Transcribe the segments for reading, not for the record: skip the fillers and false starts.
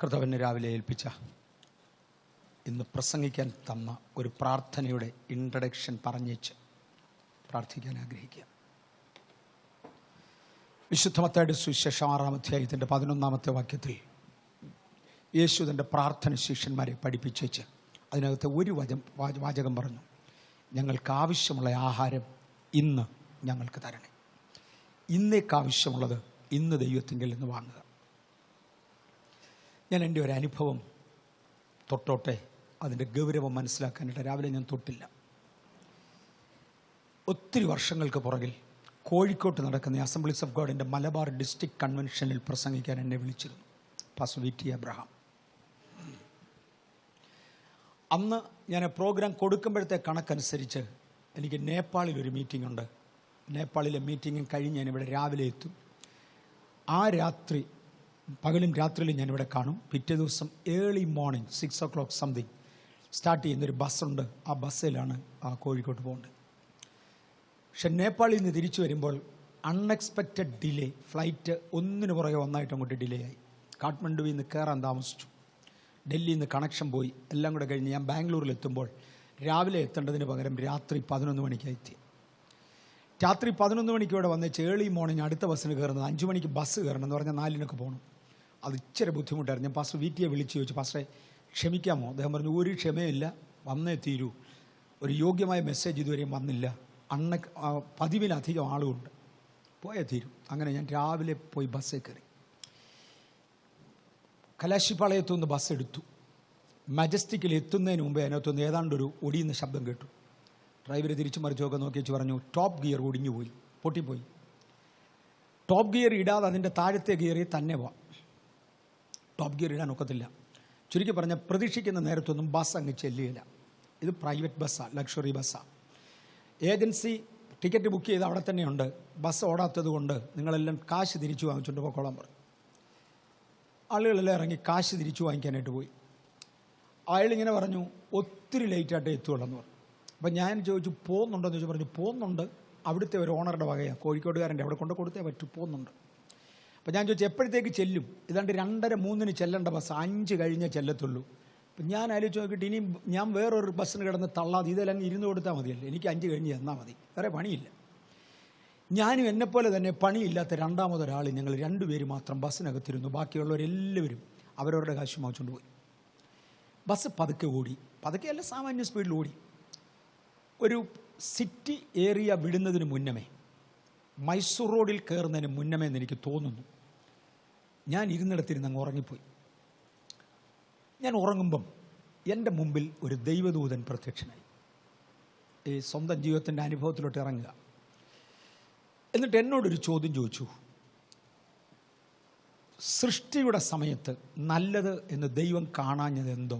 കർത്താവിനെ രാവിലെ ഏൽപ്പിച്ച ഇന്ന് പ്രസംഗിക്കാൻ തന്ന ഒരു പ്രാർത്ഥനയുടെ ഇൻട്രഡക്ഷൻ പറഞ്ഞേച്ച് പ്രാർത്ഥിക്കാൻ ആഗ്രഹിക്കുക. വിശുദ്ധ മത്തായിയുടെ സുവിശേഷം 6-ാം അധ്യായത്തിൻ്റെ 11-ാമത്തെ വാക്യത്തിൽ യേശു തൻ്റെ പ്രാർത്ഥന ശിഷ്യന്മാരെ പഠിപ്പിച്ചേച്ച് അതിനകത്ത് ഒരു വാചകം പറഞ്ഞു: ഞങ്ങൾക്ക് ആവശ്യമുള്ള ആഹാരം ഇന്ന് ഞങ്ങൾക്ക് തരണേ. ഇന്നേക്ക് ആവശ്യമുള്ളത് ഇന്ന് ദൈവത്തിങ്കിൽ നിന്ന് വാങ്ങുക. ഞാൻ എൻ്റെ ഒരു അനുഭവം തൊട്ടോട്ടെ അതിൻ്റെ ഗൗരവം മനസ്സിലാക്കാനായിട്ട് രാവിലെ ഞാൻ തൊട്ടില്ല. ഒത്തിരി വർഷങ്ങൾക്ക് പുറകിൽ കോഴിക്കോട്ട് നടക്കുന്ന അസംബ്ലീസ് ഓഫ് ഗോഡിൻ്റെ മലബാർ ഡിസ്ട്രിക്ട് കൺവെൻഷനിൽ പ്രസംഗിക്കാൻ എന്നെ വിളിച്ചിരുന്നു പാസ്റ്റർ വി.ടി. എബ്രഹാം. അന്ന് ഞാൻ പ്രോഗ്രാം കൊടുക്കുമ്പോഴത്തെ കണക്കനുസരിച്ച് എനിക്ക് നേപ്പാളിലൊരു മീറ്റിംഗ് ഉണ്ട്. നേപ്പാളിലെ മീറ്റിംഗും കഴിഞ്ഞ് ഞാനിവിടെ രാവിലെ എത്തും. ആ രാത്രി പകലും രാത്രിയിലും ഞാനിവിടെ കാണും. പിറ്റേ ദിവസം early morning 6 o'clock something start ചെയ്യുന്നൊരു ബസ്സുണ്ട്. ആ ബസ്സിലാണ് കോഴിക്കോട്ട് പോകേണ്ടത്. പക്ഷെ നേപ്പാളിൽ നിന്ന് തിരിച്ചു വരുമ്പോൾ അൺഎക്സ്പെക്റ്റഡ് ഡിലേ. ഫ്ലൈറ്റ് ഒന്നിനു പുറകെ ഒന്നായിട്ട് അങ്ങോട്ട് ഡിലേ ആയി. കാഠ്മണ്ഡുവിൽ നിന്ന് കയറാൻ താമസിച്ചു. ഡൽഹിയിൽ നിന്ന് കണക്ഷൻ പോയി. എല്ലാം കൂടെ കഴിഞ്ഞ് ഞാൻ ബാംഗ്ലൂരിൽ എത്തുമ്പോൾ രാവിലെ എത്തേണ്ടതിന് പകരം രാത്രി 11 മണിക്കായി എത്തി. രാത്രി 11 മണിക്ക് ഇവിടെ വന്നേച്ച് ഏർലി മോർണിംഗ് അടുത്ത ബസ്സിന് കയറുന്നത് 5 മണിക്ക് ബസ് കയറണം എന്ന് പറഞ്ഞാൽ 4-നൊക്കെ പോകണം. അത് ഇച്ചിരി ബുദ്ധിമുട്ടായിരുന്നു. ഞാൻ പാസ്റ്റർ വി.ടിയെ വിളിച്ച് ചോദിച്ചു, പാസ്റ്ററെ ക്ഷമിക്കാമോ? അദ്ദേഹം പറഞ്ഞു, ഒരു ക്ഷമയില്ല, വന്നേ തീരൂ. ഒരു യോഗ്യമായ മെസ്സേജ് ഇതുവരെയും വന്നില്ല. പതിവിലധികം ആളുകളുണ്ട്, പോയേ തീരും. അങ്ങനെ ഞാൻ രാവിലെ പോയി ബസ്സിൽ കയറി. കലാശിപ്പാളയത്തുനിന്ന് ബസ് എടുത്തു. മജസ്റ്റിക്കിൽ എത്തുന്നതിന് മുമ്പേ അതിനകത്തുനിന്ന് ഏതാണ്ടൊരു ഒടിയുന്ന ശബ്ദം കേട്ടു. ഡ്രൈവർ തിരിച്ചു മറിച്ചൊക്കെ നോക്കി വെച്ച് പറഞ്ഞു, ടോപ്പ് ഗിയർ ഒടിഞ്ഞു പോയി, പൊട്ടിപ്പോയി. ടോപ്പ് ഗിയർ ഇടാതെ അതിൻ്റെ താഴത്തെ ഗിയറിൽ തന്നെ പോവാം. ടോപ്പ് ഗിയർ ഇടാൻ ഒക്കത്തില്ല. ചുരുക്കി പറഞ്ഞാൽ പ്രതീക്ഷിക്കുന്ന നേരത്തൊന്നും ബസ് അങ്ങ് ചെല്ലുകയില്ല. ഇത് പ്രൈവറ്റ് ബസ്സാണ്, ലക്ഷറി ബസ്സാണ്. ഏജൻസി ടിക്കറ്റ് ബുക്ക് ചെയ്ത് അവിടെ തന്നെയുണ്ട്. ബസ് ഓടാത്തത് കൊണ്ട് നിങ്ങളെല്ലാം കാശ് തിരിച്ചു വാങ്ങിച്ചുകൊണ്ട് പോയിക്കോളാൻ പറഞ്ഞു. ആളുകളെല്ലാം ഇറങ്ങി കാശ് തിരിച്ചു വാങ്ങിക്കാനായിട്ട് പോയി. അയാളിങ്ങനെ പറഞ്ഞു, ഒത്തിരി ലേറ്റായിട്ടേ എത്തുകയുള്ളെന്ന് പറഞ്ഞു. അപ്പം ഞാൻ ചോദിച്ചു, പോകുന്നുണ്ടോയെന്ന് ചോദിച്ചു. പറഞ്ഞു, പോകുന്നുണ്ട്, അവിടുത്തെ ഒരു ഓണറുടെ വകയാണ്, കോഴിക്കോട്ടുകാരൻ്റെ, അവിടെ കൊണ്ട് കൊടുത്തേ പറ്റൂ, പോകുന്നുണ്ട്. അപ്പം ഞാൻ ചോദിച്ചു, എപ്പോഴത്തേക്ക് ചെല്ലും? ഇതാണ്ട് 2:30-3 ചെല്ലേണ്ട ബസ് 5 കഴിഞ്ഞേ ചെല്ലത്തുള്ളൂ. അപ്പം ഞാൻ ആലോചിച്ച് നോക്കിയിട്ട് ഇനി ഞാൻ വേറൊരു ബസ്സിന് കിടന്ന് തള്ളാതെ ഇതെല്ലാം 2 കൊടുത്താൽ മതിയല്ലേ, എനിക്ക് 5 കഴിഞ്ഞ് തന്നാൽ മതി, വേറെ പണിയില്ല. ഞാനും എന്നെപ്പോലെ തന്നെ പണിയില്ലാത്ത രണ്ടാമതൊരാൾ, ഞങ്ങൾ 2 പേര് മാത്രം ബസ്സിനകത്തിരുന്നു. ബാക്കിയുള്ളവരെല്ലാവരും അവരവരുടെ കാശ് വാങ്ങിച്ചുകൊണ്ട് പോയി. ബസ് പതുക്കെ ഓടി, പതുക്കെയല്ല സാമാന്യ സ്പീഡിൽ ഓടി. ഒരു സിറ്റി ഏരിയ വിടുന്നതിന് മുന്നമേ, മൈസൂർ റോഡിൽ കയറുന്നതിന് മുന്നമേ എന്ന് എനിക്ക് തോന്നുന്നു, ഞാൻ ഇരുന്നിടത്തിരുന്ന് അങ്ങ് ഉറങ്ങിപ്പോയി. ഞാൻ ഉറങ്ങുമ്പം എൻ്റെ മുമ്പിൽ ഒരു ദൈവദൂതൻ പ്രത്യക്ഷനായി. ഈ സ്വന്തം ജീവിതത്തിൻ്റെ അനുഭവത്തിലോട്ട് ഇറങ്ങുക. എന്നിട്ട് എന്നോടൊരു ചോദ്യം ചോദിച്ചു, സൃഷ്ടിയുടെ സമയത്ത് നല്ലത് എന്ന് ദൈവം കാണാഞ്ഞത് എന്തോ?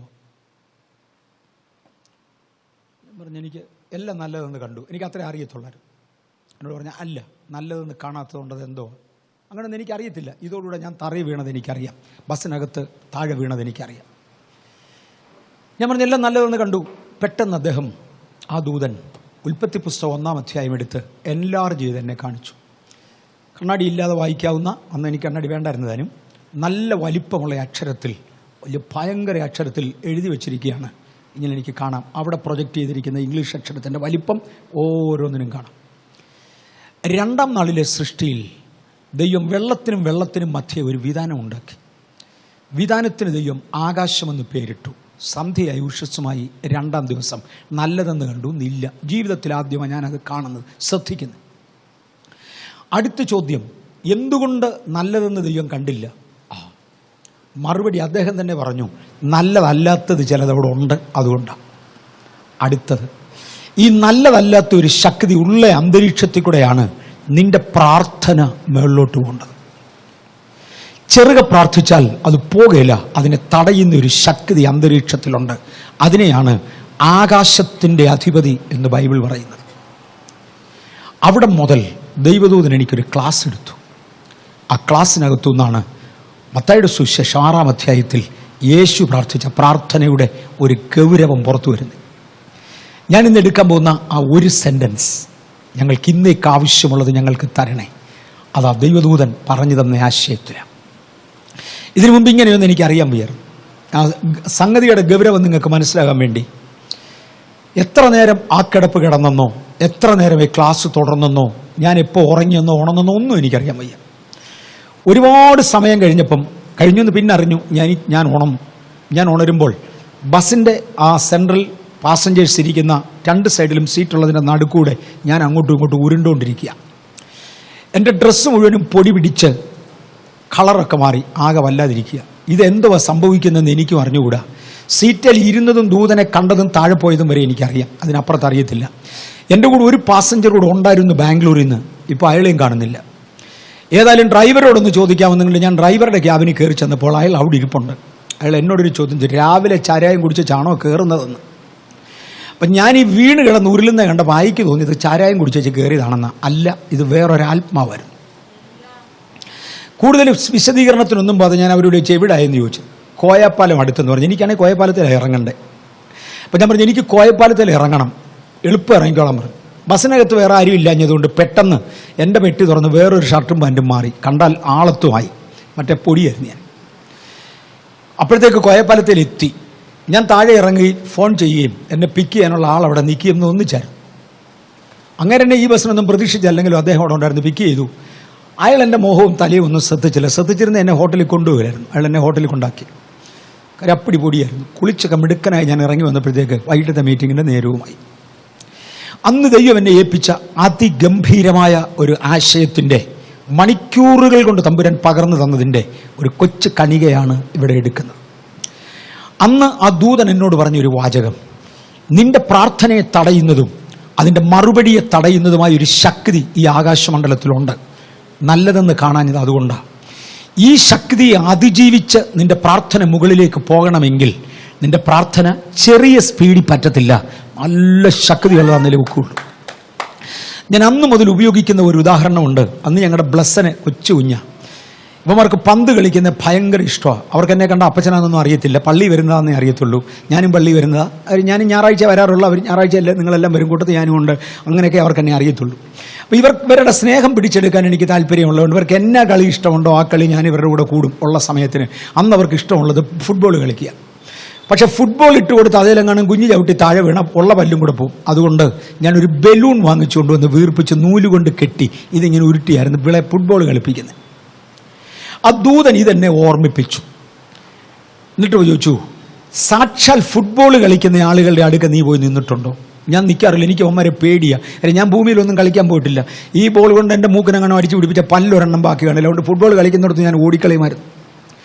ഞാൻ പറഞ്ഞു, എനിക്ക് എല്ലാം നല്ലതെന്ന് കണ്ടു, എനിക്ക് അത്രേ അറിയത്തുള്ളായിരുന്നു. എന്നോട് പറഞ്ഞാൽ, അല്ല, നല്ലതെന്ന് കാണാത്തതുകൊണ്ടത് എന്തോ? അങ്ങനെയൊന്നും എനിക്കറിയത്തില്ല. ഇതോടുകൂടെ ഞാൻ തറ വീണത് എനിക്കറിയാം, ബസ്സിനകത്ത് താഴെ വീണത് എനിക്കറിയാം. ഞാൻ പറഞ്ഞു, എല്ലാം നല്ലതെന്ന് കണ്ടു. പെട്ടെന്ന് അദ്ദേഹം, ആ ദൂതൻ, ഉൽപ്പത്തി പുസ്തകം 1-ാം അധ്യായം എടുത്ത് എൻലാർജ് ചെയ്ത് എന്നെ കാണിച്ചു. കണ്ണാടി ഇല്ലാതെ വായിക്കാവുന്ന, അന്ന് എനിക്ക് കണ്ണാടി വേണ്ടായിരുന്നതാനും, നല്ല വലിപ്പമുള്ള അക്ഷരത്തിൽ, വലിയ ഭയങ്കര അക്ഷരത്തിൽ എഴുതി വച്ചിരിക്കുകയാണ്. ഇങ്ങനെ എനിക്ക് കാണാം. അവിടെ പ്രൊജക്റ്റ് ചെയ്തിരിക്കുന്ന ഇംഗ്ലീഷ് അക്ഷരത്തിൻ്റെ വലിപ്പം ഓരോന്നിനും കാണാം. 2-ാം നാളിലെ സൃഷ്ടിയിൽ ദൈവം വെള്ളത്തിനും മധ്യേ ഒരു വിധാനം ഉണ്ടാക്കി. വിധാനത്തിന് ദൈവം ആകാശമെന്ന് പേരിട്ടു. സന്ധ്യയായി ഉഷസ്സുമായി 2-ാം ദിവസം നല്ലതെന്ന് കണ്ടു. ഇല്ല, ജീവിതത്തിൽ ആദ്യമായി ഞാനത് കാണുന്നത്, ശ്രദ്ധിക്കുന്നത്. അടുത്ത ചോദ്യം, എന്തുകൊണ്ട് നല്ലതെന്ന് ദൈവം കണ്ടില്ല? മറുപടി അദ്ദേഹം തന്നെ പറഞ്ഞു, നല്ലതല്ലാത്തത് ചിലതവിടെ ഉണ്ട്, അതുകൊണ്ടാണ്. അടുത്തത്, ഈ നല്ലതല്ലാത്ത ഒരു ശക്തി ഉള്ള അന്തരീക്ഷത്തിൽ കൂടെയാണ് നിന്റെ പ്രാർത്ഥന മുകളിലോട്ട് പോകേണ്ടത്. ചെറുകെ പ്രാർത്ഥിച്ചാൽ അത് പോകുകയില്ല, അതിനെ തടയുന്ന ഒരു ശക്തി അന്തരീക്ഷത്തിലുണ്ട്. അതിനെയാണ് ആകാശത്തിൻ്റെ അധിപതി എന്ന് ബൈബിൾ പറയുന്നത്. അവിടെ മുതൽ ദൈവദൂതൻ എനിക്കൊരു ക്ലാസ് എടുത്തു. ആ ക്ലാസ്സിനകത്തുനിന്നാണ് മത്തായിയുടെ സുവിശേഷം 6-ാം അധ്യായത്തിൽ യേശു പ്രാർത്ഥിച്ച പ്രാർത്ഥനയുടെ ഒരു ഗൗരവം പുറത്തു വരുന്നത്. ഞാനിന്ന് എടുക്കാൻ പോകുന്ന ആ ഒരു സെൻറ്റൻസ്, ഞങ്ങൾക്ക് ഇന്നേക്ക് ആവശ്യമുള്ളത് ഞങ്ങൾക്ക് തരണേ, അതാ ദൈവദൂതൻ പറഞ്ഞു തന്ന ആശയത്തിലാണ്. ഇതിനു മുമ്പ് ഇങ്ങനെയൊന്നും എനിക്കറിയാൻ വയ്യായിരുന്നു. ആ സംഗതിയുടെ ഗൗരവം നിങ്ങൾക്ക് മനസ്സിലാകാൻ വേണ്ടി എത്ര നേരം ആ കിടപ്പ് കിടന്നെന്നോ എത്ര നേരം ഈ ക്ലാസ് തുടർന്നെന്നോ ഞാൻ എപ്പോൾ ഉറങ്ങിയെന്നോ ഉണർന്നെന്നോ ഒന്നും എനിക്കറിയാൻ വയ്യ. ഒരുപാട് സമയം കഴിഞ്ഞെന്ന് പിന്നെ അറിഞ്ഞു ഞാൻ ഉണരുമ്പോൾ ബസ്സിൻ്റെ ആ സെൻട്രൽ പാസഞ്ചേഴ്സ് ഇരിക്കുന്ന 2 സൈഡിലും സീറ്റുള്ളതിൻ്റെ നടുക്കൂടെ ഞാൻ അങ്ങോട്ടും ഇങ്ങോട്ടും ഉരുണ്ടുകൊണ്ടിരിക്കുക. എൻ്റെ ഡ്രസ്സ് മുഴുവനും പൊടി പിടിച്ച് കളറൊക്കെ മാറി ആകെ വല്ലാതിരിക്കുക. ഇതെന്തുവാ സംഭവിക്കുന്നതെന്ന് എനിക്കും അറിഞ്ഞുകൂടാ. സീറ്റിൽ ഇരുന്നതും ദൂതനെ കണ്ടതും താഴെ പോയതും വരെ എനിക്കറിയാം, അതിനപ്പുറത്ത് അറിയത്തില്ല. എൻ്റെ കൂടെ ഒരു പാസഞ്ചർ കൂടെ ഉണ്ടായിരുന്നു ബാംഗ്ലൂരിൽ നിന്ന്, ഇപ്പോൾ അയാളെയും കാണുന്നില്ല. ഏതായാലും ഡ്രൈവറോടൊന്ന് ചോദിക്കാമെന്നുണ്ട്. ഞാൻ ഡ്രൈവറുടെ ക്യാബിനിൽ കയറി ചെന്നപ്പോൾ അയാൾ അവിടെ ഇരിപ്പുണ്ട്. അയാൾ എന്നോടൊരു ചോദ്യം ചെയ്തു, രാവിലെ ചാരായം കുടിച്ചാണോ കയറുന്നതെന്ന്. അപ്പം ഞാൻ ഈ വീണ് കിടന്ന് ഉരുളുന്ന കണ്ടപ്പോൾ അയക്ക് തോന്നിയത് ചാരായം കുടിച്ച് കയറിയതാണെന്ന്. അല്ല, ഇത് വേറൊരാത്മാവായിരുന്നു. കൂടുതൽ വിശദീകരണത്തിനൊന്നും പോകാതെ ഞാൻ അവരോട് എവിടെയായെന്ന് ചോദിച്ചു. കോയപ്പാലം അടുത്തെന്ന് പറഞ്ഞു. എനിക്കാണെങ്കിൽ കോയപ്പാലത്തിൽ ഇറങ്ങണ്ടേ. അപ്പം ഞാൻ പറഞ്ഞു എനിക്ക് കോയപ്പാലത്തിൽ ഇറങ്ങണം, എളുപ്പം ഇറങ്ങിക്കോളാൻ പറഞ്ഞു. ബസ്സിനകത്ത് വേറെ ആരും ഇല്ലാഞ്ഞതുകൊണ്ട് പെട്ടെന്ന് എൻ്റെ പെട്ടി തുറന്ന് വേറൊരു ഷർട്ടും പാൻറ്റും മാറി, കണ്ടാൽ ആളത്തുമായി, മറ്റേ പൊടിയായിരുന്നു ഞാൻ. അപ്പോഴത്തേക്ക് കോയപ്പാലത്തിൽ എത്തി. ഞാൻ താഴെ ഇറങ്ങി ഫോൺ ചെയ്യുകയും എന്നെ പിക്ക് ചെയ്യാനുള്ള ആൾ അവിടെ നിൽക്കുകയെന്ന് ഒന്നിച്ചായിരുന്നു. അങ്ങനെ തന്നെ ഈ ബസ്സിനൊന്നും പ്രതീക്ഷിച്ചല്ലെങ്കിലും അദ്ദേഹം അവിടെ ഉണ്ടായിരുന്നു, പിക്ക് ചെയ്തു. അയാൾ എൻ്റെ മോഹവും തലയും ഒന്നും ശ്രദ്ധിച്ചിരുന്ന എന്നെ ഹോട്ടലിൽ കൊണ്ടുപോയിരുന്നു. അയാൾ എന്നെ ഹോട്ടലിൽ കൊണ്ടാക്കി. കാര്യം അപ്പടി പൊടിയായിരുന്നു. കുളിച്ചൊക്കെ മിടുക്കനായി ഞാൻ ഇറങ്ങി വന്നപ്പോഴത്തേക്ക് വൈകിട്ടത്തെ മീറ്റിങ്ങിൻ്റെ നേരവുമായി. അന്ന് ദൈവം എന്നെ ഏൽപ്പിച്ച അതിഗംഭീരമായ ഒരു ആശയത്തിൻ്റെ മണിക്കൂറുകൾ കൊണ്ട് തമ്പുരാൻ പകർന്നു തന്നതിൻ്റെ ഒരു കൊച്ചു കണികയാണ് ഇവിടെ എടുക്കുന്നത്. അന്ന് ആ ദൂതൻ എന്നോട് പറഞ്ഞൊരു വാചകം, നിന്റെ പ്രാർത്ഥനയെ തടയുന്നതും അതിൻ്റെ മറുപടിയെ തടയുന്നതുമായ ഒരു ശക്തി ഈ ആകാശമണ്ഡലത്തിലുണ്ട്. നല്ലതെന്ന് കാണാഞ്ഞത് അതുകൊണ്ടാണ്. ഈ ശക്തിയെ അതിജീവിച്ച് നിന്റെ പ്രാർത്ഥന മുകളിലേക്ക് പോകണമെങ്കിൽ നിന്റെ പ്രാർത്ഥന ചെറിയ സ്പീഡിൽ പറ്റത്തില്ല, നല്ല ശക്തിയുള്ളതാ നിലനിൽക്കുള്ളൂ. ഞാൻ അന്ന് മുതൽ ഉപയോഗിക്കുന്ന ഒരു ഉദാഹരണമുണ്ട്. അന്ന് ഞങ്ങളുടെ ബ്ലസ്സിന് കൊച്ചു കുഞ്ഞ, ഇവന്മാർക്ക് പന്ത് കളിക്കുന്ന ഭയങ്കര ഇഷ്ടമാണ്. അവർക്ക് എന്നെ കണ്ട അപ്പച്ചനാണെന്നൊന്നും അറിയത്തില്ല, പള്ളി വരുന്നതാണെന്നേ അറിയത്തുള്ളൂ. ഞാനും പള്ളി വരുന്നതാ, ഞാനും ഞായറാഴ്ച വരാറുള്ള, അവർ ഞായറാഴ്ച അല്ല നിങ്ങളെല്ലാം വരും, കൂട്ടത്തിൽ ഞാനും ഉണ്ട്. അങ്ങനെയൊക്കെ അവർക്ക് എന്നെ അറിയത്തുള്ളൂ. അപ്പോൾ ഇവരുടെ സ്നേഹം പിടിച്ചെടുക്കാൻ എനിക്ക് താല്പര്യമുള്ളതുകൊണ്ട് ഇവർക്ക് എന്നാ കളി ഇഷ്ടമുണ്ടോ ആ കളി ഞാൻ ഇവരുടെ കൂടെ കൂടും. ഉള്ള സമയത്തിന് അന്ന് അവർക്ക് ഇഷ്ടമുള്ളത് ഫുട്ബോൾ കളിക്കുക. പക്ഷെ ഫുട്ബോൾ ഇട്ട് കൊടുത്ത് അതിലെങ്ങാനും കുഞ്ഞു ചവിട്ടി താഴെ വീണ ഉള്ള പല്ലും കൂടെ പോകും. അതുകൊണ്ട് ഞാനൊരു ബലൂൺ വാങ്ങിച്ചുകൊണ്ട് വന്ന് വീർപ്പിച്ച് നൂലുകൊണ്ട് കെട്ടി ഇതിങ്ങനെ ഉരുട്ടിയായിരുന്നു ഫുട്ബോൾ കളിപ്പിക്കുന്നത്. ആ ദൂതൻ ഇതെന്നെ ഓർമ്മിപ്പിച്ചു. എന്നിട്ട് ചോദിച്ചു, സാക്ഷാൽ ഫുട്ബോൾ കളിക്കുന്ന ആളുകളുടെ അടുക്ക നീ പോയി നിന്നിട്ടുണ്ടോ? ഞാൻ നിൽക്കാറില്ല, എനിക്ക് അവന്മാരെ പേടിയാണ്. അല്ലെ, ഞാൻ ഭൂമിയിലൊന്നും കളിക്കാൻ പോയിട്ടില്ല. ഈ ബോൾ കൊണ്ട് എൻ്റെ മൂക്കിനങ്ങനെ അടിച്ചു പിടിപ്പിച്ച പല്ലൊരെണ്ണം ബാക്കി കാണില്ല. അതുകൊണ്ട് ഫുട്ബോൾ കളിക്കുന്നിടത്ത് ഞാൻ ഓടിക്കളയുമായിരുന്നു.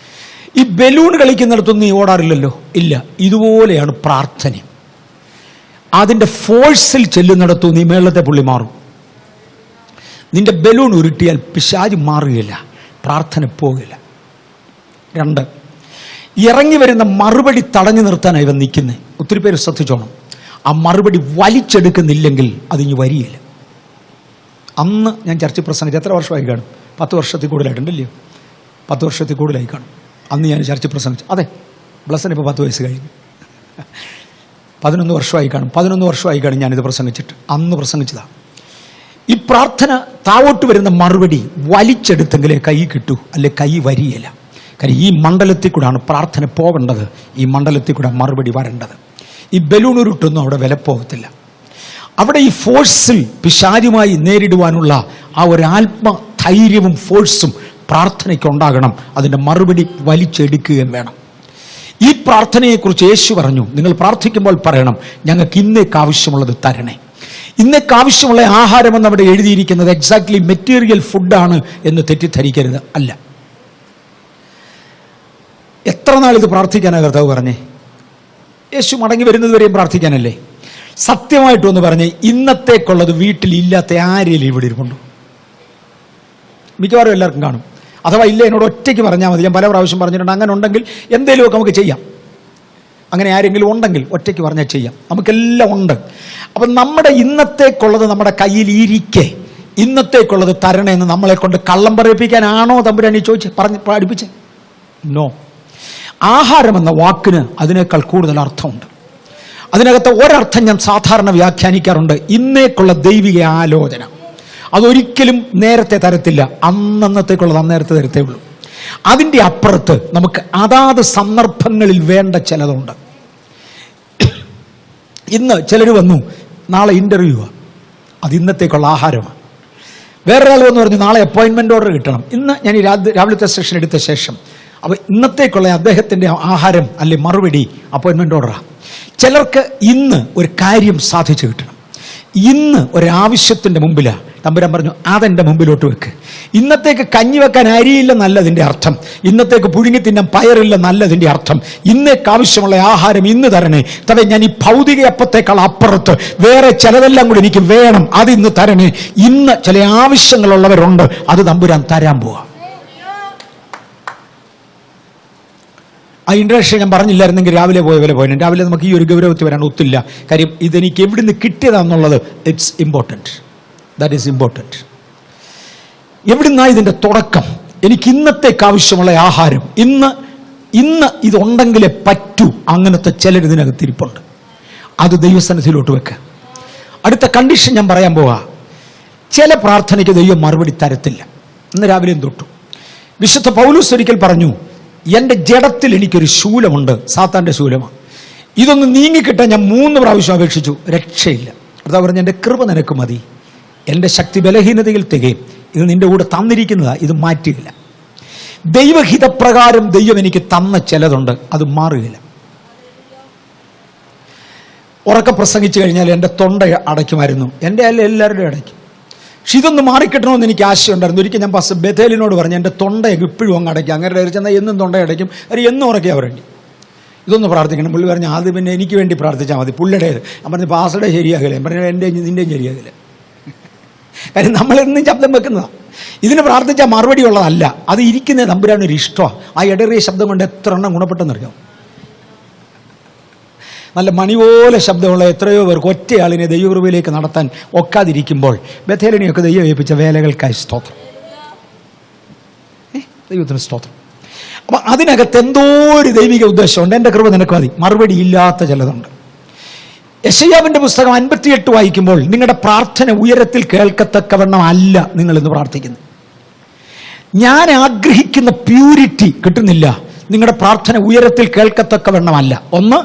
ഈ ബലൂൺ കളിക്കുന്നിടത്തൊന്നും നീ ഓടാറില്ലല്ലോ. ഇല്ല, ഇതുപോലെയാണ് പ്രാർത്ഥന. അതിൻ്റെ ഫോഴ്സിൽ ചെല്ലുന്നിടത്തു നീ മേളത്തെ പുള്ളി മാറും. നിന്റെ ബലൂൺ ഉരുട്ടിയാൽ പിശാച് മാറുകയില്ല, പ്രാർത്ഥന പോകില്ല. 2, ഇറങ്ങി വരുന്ന മറുപടി തടഞ്ഞു നിർത്താനാണ് ഇവൻ നിൽക്കുന്നത്. ഒത്തിരി പേര് ശ്രദ്ധിച്ചോണം. ആ മറുപടി വലിച്ചെടുക്കുന്നില്ലെങ്കിൽ അതിങ്ങ് വരികയില്ല. അന്ന് ഞാൻ ചർച്ച പ്രസംഗിച്ച് എത്ര വർഷമായി കാണും? 10 വർഷത്തിൽ കൂടുതലായിട്ടുണ്ടല്ലോ. 10 വർഷത്തിൽ കൂടുതലായി കാണും. അന്ന് ഞാൻ ചർച്ച പ്രസംഗിച്ചു. അതെ, ബ്ലസ്സിന് ഇപ്പോൾ 10 വയസ്സ് കഴിഞ്ഞു. 11 വർഷമായി കാണും. 11 വർഷമായി കാണും ഞാനിത് പ്രസംഗിച്ചിട്ട്. അന്ന് പ്രസംഗിച്ചതാണ്. ഈ പ്രാർത്ഥന താവോട്ട് വരുന്ന മറുപടി വലിച്ചെടുത്തെങ്കിലേ കൈ കിട്ടൂ, അല്ലെ കൈ വരികയില്ല. കാര്യം ഈ മണ്ഡലത്തിൽ കൂടെയാണ് പ്രാർത്ഥന പോകേണ്ടത്, ഈ മണ്ഡലത്തിൽ കൂടെ മറുപടി വരേണ്ടത്. ഈ ബലൂൺ ഉരുട്ടൊന്നും അവിടെ വില പോകത്തില്ല. അവിടെ ഈ ഫോഴ്സിൽ പിശാചുമായി നേരിടുവാനുള്ള ആ ഒരു ആത്മധൈര്യവും ഫോഴ്സും പ്രാർത്ഥനയ്ക്ക് ഉണ്ടാകണം. അതിൻ്റെ മറുപടി വലിച്ചെടുക്കുകയും വേണം. ഈ പ്രാർത്ഥനയെക്കുറിച്ച് യേശു പറഞ്ഞു, നിങ്ങൾ പ്രാർത്ഥിക്കുമ്പോൾ പറയണം, ഞങ്ങൾക്ക് ഇന്നേക്ക് ആവശ്യമുള്ളത് തരണേ. ഇന്നേക്ക് ആവശ്യമുള്ള ആഹാരമെന്ന് അവിടെ എഴുതിയിരിക്കുന്നത് എക്സാക്ട്ലി മെറ്റീരിയൽ ഫുഡാണ് എന്ന് തെറ്റിദ്ധരിക്കരുത്. അല്ല. എത്ര നാൾ ഇത് പ്രാർത്ഥിക്കാനാണ് കർത്താവ് പറഞ്ഞേ? യേശു മടങ്ങി വരുന്നതുവരെയും പ്രാർത്ഥിക്കാനല്ലേ? സത്യമായിട്ടൊന്ന് പറഞ്ഞേ, ഇന്നത്തേക്കുള്ളത് വീട്ടിലില്ലാത്ത ആരെയും ഇവിടെ ഇരിപ്പുണ്ടോ? മിക്കവാറും എല്ലാവർക്കും കാണും. അഥവാ ഇല്ല, എന്നോട് ഒറ്റയ്ക്ക് പറഞ്ഞാൽ മതി. ഞാൻ പല പ്രാവശ്യം പറഞ്ഞിട്ടുണ്ട്. അങ്ങനെ ഉണ്ടെങ്കിൽ എന്തെങ്കിലുമൊക്കെ നമുക്ക് ചെയ്യാം. അങ്ങനെ ആരെങ്കിലും ഉണ്ടെങ്കിൽ ഒറ്റയ്ക്ക് പറഞ്ഞാൽ ചെയ്യാം. നമുക്കെല്ലാം ഉണ്ട്. അപ്പം നമ്മുടെ ഇന്നത്തേക്കുള്ളത് നമ്മുടെ കയ്യിൽ ഇരിക്കെ ഇന്നത്തേക്കുള്ളത് തരണേന്ന് നമ്മളെ കൊണ്ട് കള്ളം പറയിപ്പിക്കാനാണോ തമ്പുരാനി ചോദിച്ച് പഠിപ്പിച്ചേ? നോ. ആഹാരം എന്ന വാക്കിന് അതിനേക്കാൾ കൂടുതൽ അർത്ഥമുണ്ട്. അതിനകത്ത് ഒരർത്ഥം ഞാൻ സാധാരണ വ്യാഖ്യാനിക്കാറുണ്ട്. ഇന്നേക്കുള്ള ദൈവിക ആലോചന. അതൊരിക്കലും നേരത്തെ തരത്തില്ല. അന്നത്തേക്കുള്ളത് അന്നേരത്തെ തരത്തേ ഉള്ളൂ. അതിൻ്റെ അപ്പുറത്ത് നമുക്ക് അതാത് സന്ദർഭങ്ങളിൽ വേണ്ട ചിലതുണ്ട്. ഇന്ന് ചിലർ വന്നു, നാളെ ഇൻ്റർവ്യൂവാണ്, അത് ഇന്നത്തേക്കുള്ള ആഹാരമാണ്. വേറൊരാൾ വന്ന് പറഞ്ഞു നാളെ അപ്പോയിൻമെൻ്റ് ഓർഡർ കിട്ടണം. ഇന്ന് ഞാൻ ഈ രാവിലത്തെ സെഷൻ എടുത്ത ശേഷം അപ്പോൾ ഇന്നത്തേക്കുള്ള അദ്ദേഹത്തിൻ്റെ ആഹാരം അല്ലെ മറുപടി അപ്പോയിൻമെൻ്റ് ഓർഡറാണ്. ചിലർക്ക് ഇന്ന് ഒരു കാര്യം സാധിച്ചു കിട്ടണം, ഇന്ന് ഒരാവശ്യത്തിൻ്റെ മുമ്പിലാണ്. തമ്പുരാൻ പറഞ്ഞു അതെൻ്റെ മുമ്പിലോട്ട് വെക്ക്. ഇന്നത്തേക്ക് കഞ്ഞി വെക്കാൻ അരിയില്ല നല്ലതിൻ്റെ അർത്ഥം, ഇന്നത്തേക്ക് പുഴുങ്ങി തിന്നാൻ പയറില്ല നല്ലതിൻ്റെ അർത്ഥം, ഇന്നേക്ക് ആവശ്യമുള്ള ആഹാരം ഇന്ന് തരണേ. തവേ ഞാൻ ഈ ഭൗതിക അപ്പത്തേക്കാൾ അപ്പുറത്ത് വേറെ ചിലതെല്ലാം കൂടി എനിക്ക് വേണം, അത് ഇന്ന് തരണേ. ഇന്ന് ചില ആവശ്യങ്ങളുള്ളവരുണ്ട്, അത് തമ്പുരാൻ തരാൻ പോവാ. ആ ഇൻട്രഡക്ഷൻ ഞാൻ പറഞ്ഞില്ലായിരുന്നെങ്കിൽ രാവിലെ പോയ പോലെ പോയി. രാവിലെ നമുക്ക് ഈ ഒരു ഗൗരവത്തിൽ വരാൻ ഒത്തില്ല. കാര്യം ഇതെനിക്ക് എവിടുന്ന് കിട്ടിയതാണെന്നുള്ളത് it's important. That is important. എവിടുന്നാ ഇതിൻ്റെ തുടക്കം? എനിക്ക് ഇന്നത്തേക്ക് ആവശ്യമുള്ള ആഹാരം ഇന്ന് ഇതുണ്ടെങ്കിലേ പറ്റൂ. അങ്ങനത്തെ ചിലർ ഇതിനകത്ത് ഇരിപ്പുണ്ട്. അത് ദൈവസന്നിധിയിലോട്ട് വെക്കുക. അടുത്ത കണ്ടീഷൻ ഞാൻ പറയാൻ പോവാ. ചില പ്രാർത്ഥനയ്ക്ക് ദൈവം മറുപടി തരത്തില്ല. ഇന്ന് രാവിലെയും തൊട്ടു വിശുദ്ധ പൗലോസ് ഒരിക്കൽ പറഞ്ഞു, എൻ്റെ ജഡത്തിൽ എനിക്കൊരു ശൂലമുണ്ട്, സാത്താൻ്റെ ശൂലമാണ്. ഇതൊന്ന് നീങ്ങിക്കിട്ടാൻ ഞാൻ 3 പ്രാവശ്യം അപേക്ഷിച്ചു, രക്ഷയില്ല. അതാ പറഞ്ഞ എൻ്റെ കൃപ നിനക്ക് മതി, എൻ്റെ ശക്തി ബലഹീനതയിൽ തികയും. ഇത് നിന്റെ കൂടെ തന്നിരിക്കുന്നതാ, ഇത് മാറ്റുകയില്ല. ദൈവഹിതപ്രകാരം ദൈവം എനിക്ക് തന്ന ചിലതുണ്ട്, അത് മാറുകയില്ല. ഉറക്കെ പ്രസംഗിച്ചു കഴിഞ്ഞാൽ എൻ്റെ തൊണ്ട അടയ്ക്കുമായിരുന്നു, എൻ്റെ അല്ല എല്ലാവരുടെയും അടയ്ക്കും. പക്ഷെ ഇതൊന്ന് മാറിക്കിട്ടണമെന്ന് എനിക്ക് ആശയമുണ്ടായിരുന്നു. ഒരിക്കൽ ഞാൻ പാസ്റ്റർ ബേഥേലിനോട് പറഞ്ഞു എൻ്റെ തൊണ്ട ഇപ്പോഴും അങ്ങ് അടയ്ക്കും. അങ്ങനെ ചെന്നാൽ എന്നും തൊണ്ട അടയ്ക്കും, അത് എന്നും ഉറക്കിയാൽ വേണ്ടി ഇതൊന്ന് പ്രാർത്ഥിക്കണം. പുള്ളി പറഞ്ഞു അത് പിന്നെ എനിക്ക് വേണ്ടി പ്രാർത്ഥിച്ചാൽ മതി, പുള്ളിയുടേത്. ഞാൻ പറഞ്ഞു പാസ്റ്ററുടെ ശരിയാകില്ല. ഞാൻ പറഞ്ഞു നിൻ്റെയും ശരിയാകില്ല. കാര്യം നമ്മളെന്നും ശബ്ദം വെക്കുന്നതാണ്. ഇതിന് പ്രാർത്ഥിച്ചാൽ മറുപടി ഉള്ളതല്ല, അത് ഇരിക്കുന്ന തമ്പുരാനൊരു ഇഷ്ടമാണ്. ആ ഇടറിയ ശബ്ദം കൊണ്ട് എത്ര എണ്ണം ഗുണപ്പെട്ടെന്നറിയാം. നല്ല മണി പോലെ ശബ്ദമുള്ള എത്രയോ പേർക്ക് ഒറ്റയാളിനെ ദൈവകൃപയിലേക്ക് നടത്താൻ ഒക്കാതിരിക്കുമ്പോൾ ബഥേലിനെയൊക്കെ ദൈവം ഏൽപ്പിച്ച വേലകൾക്കായി സ്തോത്രം, ദൈവത്തിന് സ്തോത്രം. അപ്പം അതിനകത്ത് എന്തോ ഒരു ദൈവിക ഉദ്ദേശമുണ്ട്. എൻ്റെ കൃപ നിനക്ക് മതി, മറുപടി ഇല്ലാത്ത ചിലതുണ്ട്. യെശയ്യാവിൻ്റെ പുസ്തകം 58 വായിക്കുമ്പോൾ നിങ്ങളുടെ പ്രാർത്ഥന ഉയരത്തിൽ കേൾക്കത്തക്കവണ്ണം അല്ല നിങ്ങൾ ഇന്ന് പ്രാർത്ഥിക്കുന്നത്. ഞാൻ ആഗ്രഹിക്കുന്ന പ്യൂരിറ്റി കിട്ടുന്നില്ല, നിങ്ങളുടെ പ്രാർത്ഥന ഉയരത്തിൽ കേൾക്കത്തക്കവണ്ണമല്ല. ഒന്ന്,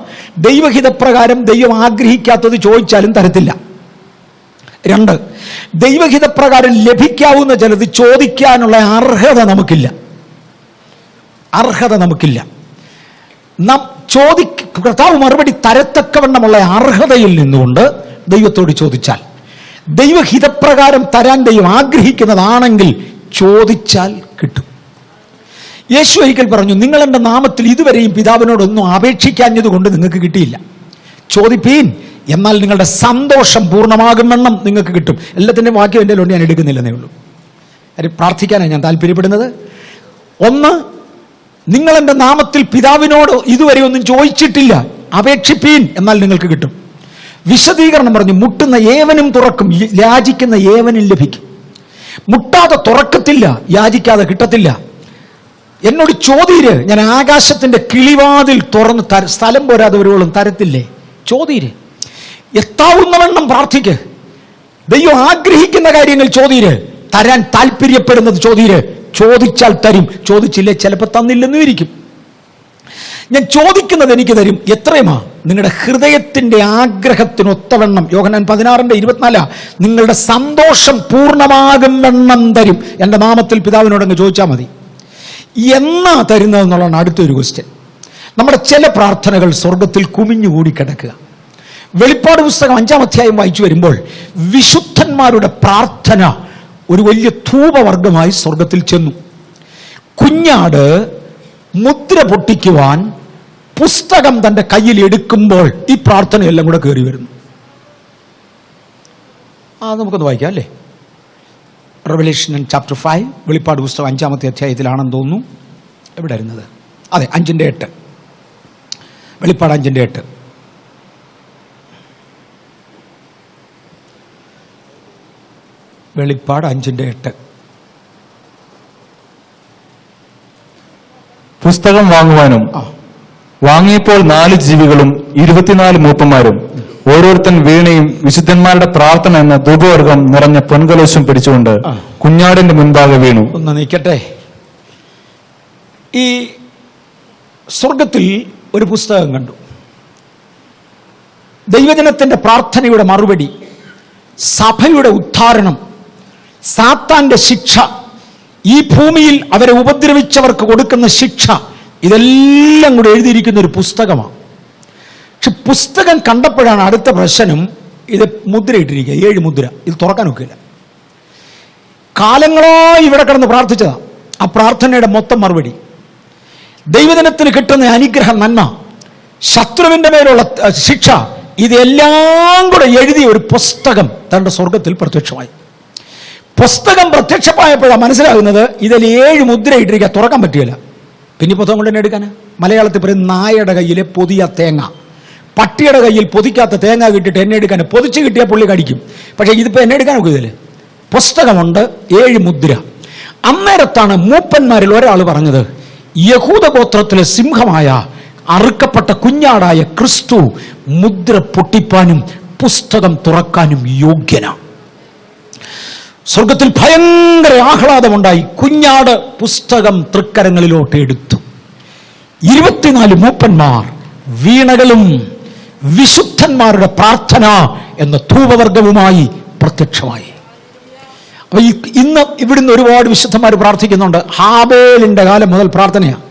ദൈവഹിതപ്രകാരം ദൈവം ആഗ്രഹിക്കാത്തത് ചോദിച്ചാലും തരത്തില്ല. 2, ദൈവഹിതപ്രകാരം ലഭിക്കാവുന്ന ചിലത് ചോദിക്കാനുള്ള അർഹത നമുക്കില്ല. കർത്താവ് മറുപടി തരത്തക്കവണ്ണമുള്ള അർഹതയിൽ നിന്നുകൊണ്ട് ദൈവത്തോട് ചോദിച്ചാൽ, ദൈവഹിതപ്രകാരം തരാൻ ദൈവം ആഗ്രഹിക്കുന്നതാണെങ്കിൽ ചോദിച്ചാൽ കിട്ടും. യേശു ഒരിക്കൽ പറഞ്ഞു, നിങ്ങൾ എൻ്റെ നാമത്തിൽ ഇതുവരെയും പിതാവിനോടൊന്നും അപേക്ഷിക്കാഞ്ഞതുകൊണ്ട് നിങ്ങൾക്ക് കിട്ടിയില്ല. ചോദിപ്പീൻ, എന്നാൽ നിങ്ങളുടെ സന്തോഷം പൂർണ്ണമാകും വണ്ണം നിങ്ങൾക്ക് കിട്ടും. എല്ലാത്തിൻ്റെയും വാക്യം എൻ്റെ ലോണ്ട് ഞാൻ എടുക്കുന്നില്ലെന്നേ ഉള്ളൂ. കാര്യം പ്രാർത്ഥിക്കാനാണ് ഞാൻ താല്പര്യപ്പെടുന്നത്. ഒന്ന്, നിങ്ങൾ എൻ്റെ നാമത്തിൽ പിതാവിനോട് ഇതുവരെ ഒന്നും ചോദിച്ചിട്ടില്ല, അപേക്ഷിപ്പീൻ എന്നാൽ നിങ്ങൾക്ക് കിട്ടും. വിശദീകരണം പറഞ്ഞു, മുട്ടുന്ന ഏവനും തുറക്കും, യാചിക്കുന്ന ഏവനും ലഭിക്കും. മുട്ടാതെ തുറക്കത്തില്ല, യാചിക്കാതെ കിട്ടത്തില്ല. എന്നോട് ചോദ്യര്, ഞാൻ ആകാശത്തിന്റെ കിളിവാതിൽ തുറന്ന് സ്ഥലം പോരാതവരോളം തരത്തില്ലേ? ചോദ്യര്, എത്താവുന്നവണ്ണം പ്രാർത്ഥിക്ക്. ദൈവം ആഗ്രഹിക്കുന്ന കാര്യങ്ങൾ ചോദ്യര്, തരാൻ താല്പര്യപ്പെടുന്നത് ചോദ്യര്. ചോദിച്ചാൽ തരും, ചോദിച്ചില്ലേ ചിലപ്പോൾ തന്നില്ലെന്നും ഇരിക്കും. ഞാൻ ചോദിക്കുന്നത് എനിക്ക് തരും. എത്രയുമാ? നിങ്ങളുടെ ഹൃദയത്തിന്റെ ആഗ്രഹത്തിനൊത്തവണ്ണം. യോഹന്നാൻ 16:24 നിങ്ങളുടെ സന്തോഷം പൂർണ്ണമാകും വണ്ണം തരും. എൻ്റെ നാമത്തിൽ പിതാവിനോടങ്ങ് ചോദിച്ചാൽ മതി. എന്നാ തരുന്നതെന്നുള്ളതാണ് അടുത്തൊരു ക്വസ്റ്റ്യൻ. നമ്മുടെ ചില പ്രാർത്ഥനകൾ സ്വർഗത്തിൽ കുമിഞ്ഞുകൂടി കിടക്കുക. വെളിപ്പാട് പുസ്തകം 5-ാം അധ്യായം വായിച്ചു വരുമ്പോൾ വിശുദ്ധന്മാരുടെ പ്രാർത്ഥന ഒരു വലിയ ധൂപവർഗമായി സ്വർഗത്തിൽ ചെന്നു. കുഞ്ഞാട് മുദ്ര പൊട്ടിക്കുവാൻ പുസ്തകം തൻ്റെ കയ്യിൽ എടുക്കുമ്പോൾ ഈ പ്രാർത്ഥനയെല്ലാം കൂടെ കയറി വരുന്നു. നമുക്കൊന്ന് വായിക്കാം അല്ലേ? റെവലേഷൻ ചാപ്റ്റർ 5, വെളിപ്പാട് പുസ്തകം 5-ാമത്തെ അധ്യായത്തിലാണെന്ന് തോന്നുന്നു. എവിടെ ഇരുന്നത്? അതെ, 5:8. വെളിപ്പാട് 5:8. വെളിപ്പാട് 5:8. പുസ്തകം വാങ്ങുവാനും വാങ്ങിയപ്പോൾ 4 ജീവികളും 24 മൂപ്പന്മാരും ഓരോരുത്തൻ വീണയും വിശുദ്ധന്മാരുടെ പ്രാർത്ഥന എന്ന ധൂപവർഗം നിറഞ്ഞ പൊൻകലശം പിടിച്ചുകൊണ്ട് കുഞ്ഞാടിന്റെ മുൻപാകെ വീണു. ഒന്ന് നിൽക്കട്ടെ. ഈ സ്വർഗത്തിൽ ഒരു പുസ്തകം കണ്ടു. ദൈവജനത്തിന്റെ പ്രാർത്ഥനയുടെ മറുപടി, സഭയുടെ ഉദ്ധാരണം, സാത്താന്റെ ശിക്ഷ, ഈ ഭൂമിയിൽ അവരെ ഉപദ്രവിച്ചവർക്ക് കൊടുക്കുന്ന ശിക്ഷ, ഇതെല്ലാം കൂടെ എഴുതിയിരിക്കുന്ന ഒരു പുസ്തകമാണ്. പക്ഷെ പുസ്തകം കണ്ടപ്പോഴാണ് അടുത്ത പ്രശ്നം, ഇത് മുദ്രയിട്ടിരിക്കുക, 7 മുദ്ര. ഇത് തുറക്കാൻ ഒക്കില്ല. കാലങ്ങളായി ഇവിടെ കിടന്ന് പ്രാർത്ഥിച്ചതാ. ആ പ്രാർത്ഥനയുടെ മൊത്തം മറുപടി, ദൈവജനത്തിന് കിട്ടുന്ന അനുഗ്രഹം, നന്മ, ശത്രുവിന്റെ മേലുള്ള ശിക്ഷ, ഇതെല്ലാം കൂടെ എഴുതിയ ഒരു പുസ്തകം തന്റെ സ്വർഗത്തിൽ പ്രത്യക്ഷമായി. പുസ്തകം പ്രത്യക്ഷമായപ്പോഴാണ് മനസ്സിലാകുന്നത് ഇതിൽ 7 മുദ്ര ഇട്ടിരിക്കുക, തുറക്കാൻ പറ്റുകയില്ല. പിന്നെ പുസ്തകം കൊണ്ട് തന്നെ എടുക്കാൻ, മലയാളത്തിൽ പറയും നായയുടെ കയ്യിലെ പൊതിയ തേങ്ങ, പട്ടിയുടെ കയ്യിൽ പൊതിക്കാത്ത തേങ്ങ കിട്ടിയിട്ട് എന്നെ എടുക്കാൻ, പൊതിച്ച് കിട്ടിയാൽ പുള്ളി കടിക്കും. പക്ഷേ ഇതിപ്പോൾ എന്നെ എടുക്കാൻ ഒക്കില്ല. പുസ്തകമുണ്ട്, 7 മുദ്ര. അന്നേരത്താണ് മൂപ്പന്മാരിൽ ഒരാൾ പറഞ്ഞത്, യഹൂദ ഗോത്രത്തിലെ സിംഹമായ അറുക്കപ്പെട്ട കുഞ്ഞാടായ ക്രിസ്തു മുദ്ര പൊട്ടിപ്പാനും പുസ്തകം തുറക്കാനും യോഗ്യനാണ്. സ്വർഗത്തിൽ ഭയങ്കര ആഹ്ലാദമുണ്ടായി. കുഞ്ഞാട് പുസ്തകം തൃക്കരങ്ങളിലോട്ട് എടുത്തു. 24 മൂപ്പന്മാർ വീണകളും വിശുദ്ധന്മാരുടെ പ്രാർത്ഥന എന്ന ധൂപവർഗവുമായി പ്രത്യക്ഷമായി. അപ്പൊ ഇന്ന് ഇവിടുന്ന് ഒരുപാട് വിശുദ്ധന്മാർ പ്രാർത്ഥിക്കുന്നുണ്ട്. ഹാബേലിന്റെ കാലം മുതൽ പ്രാർത്ഥനയാണ്.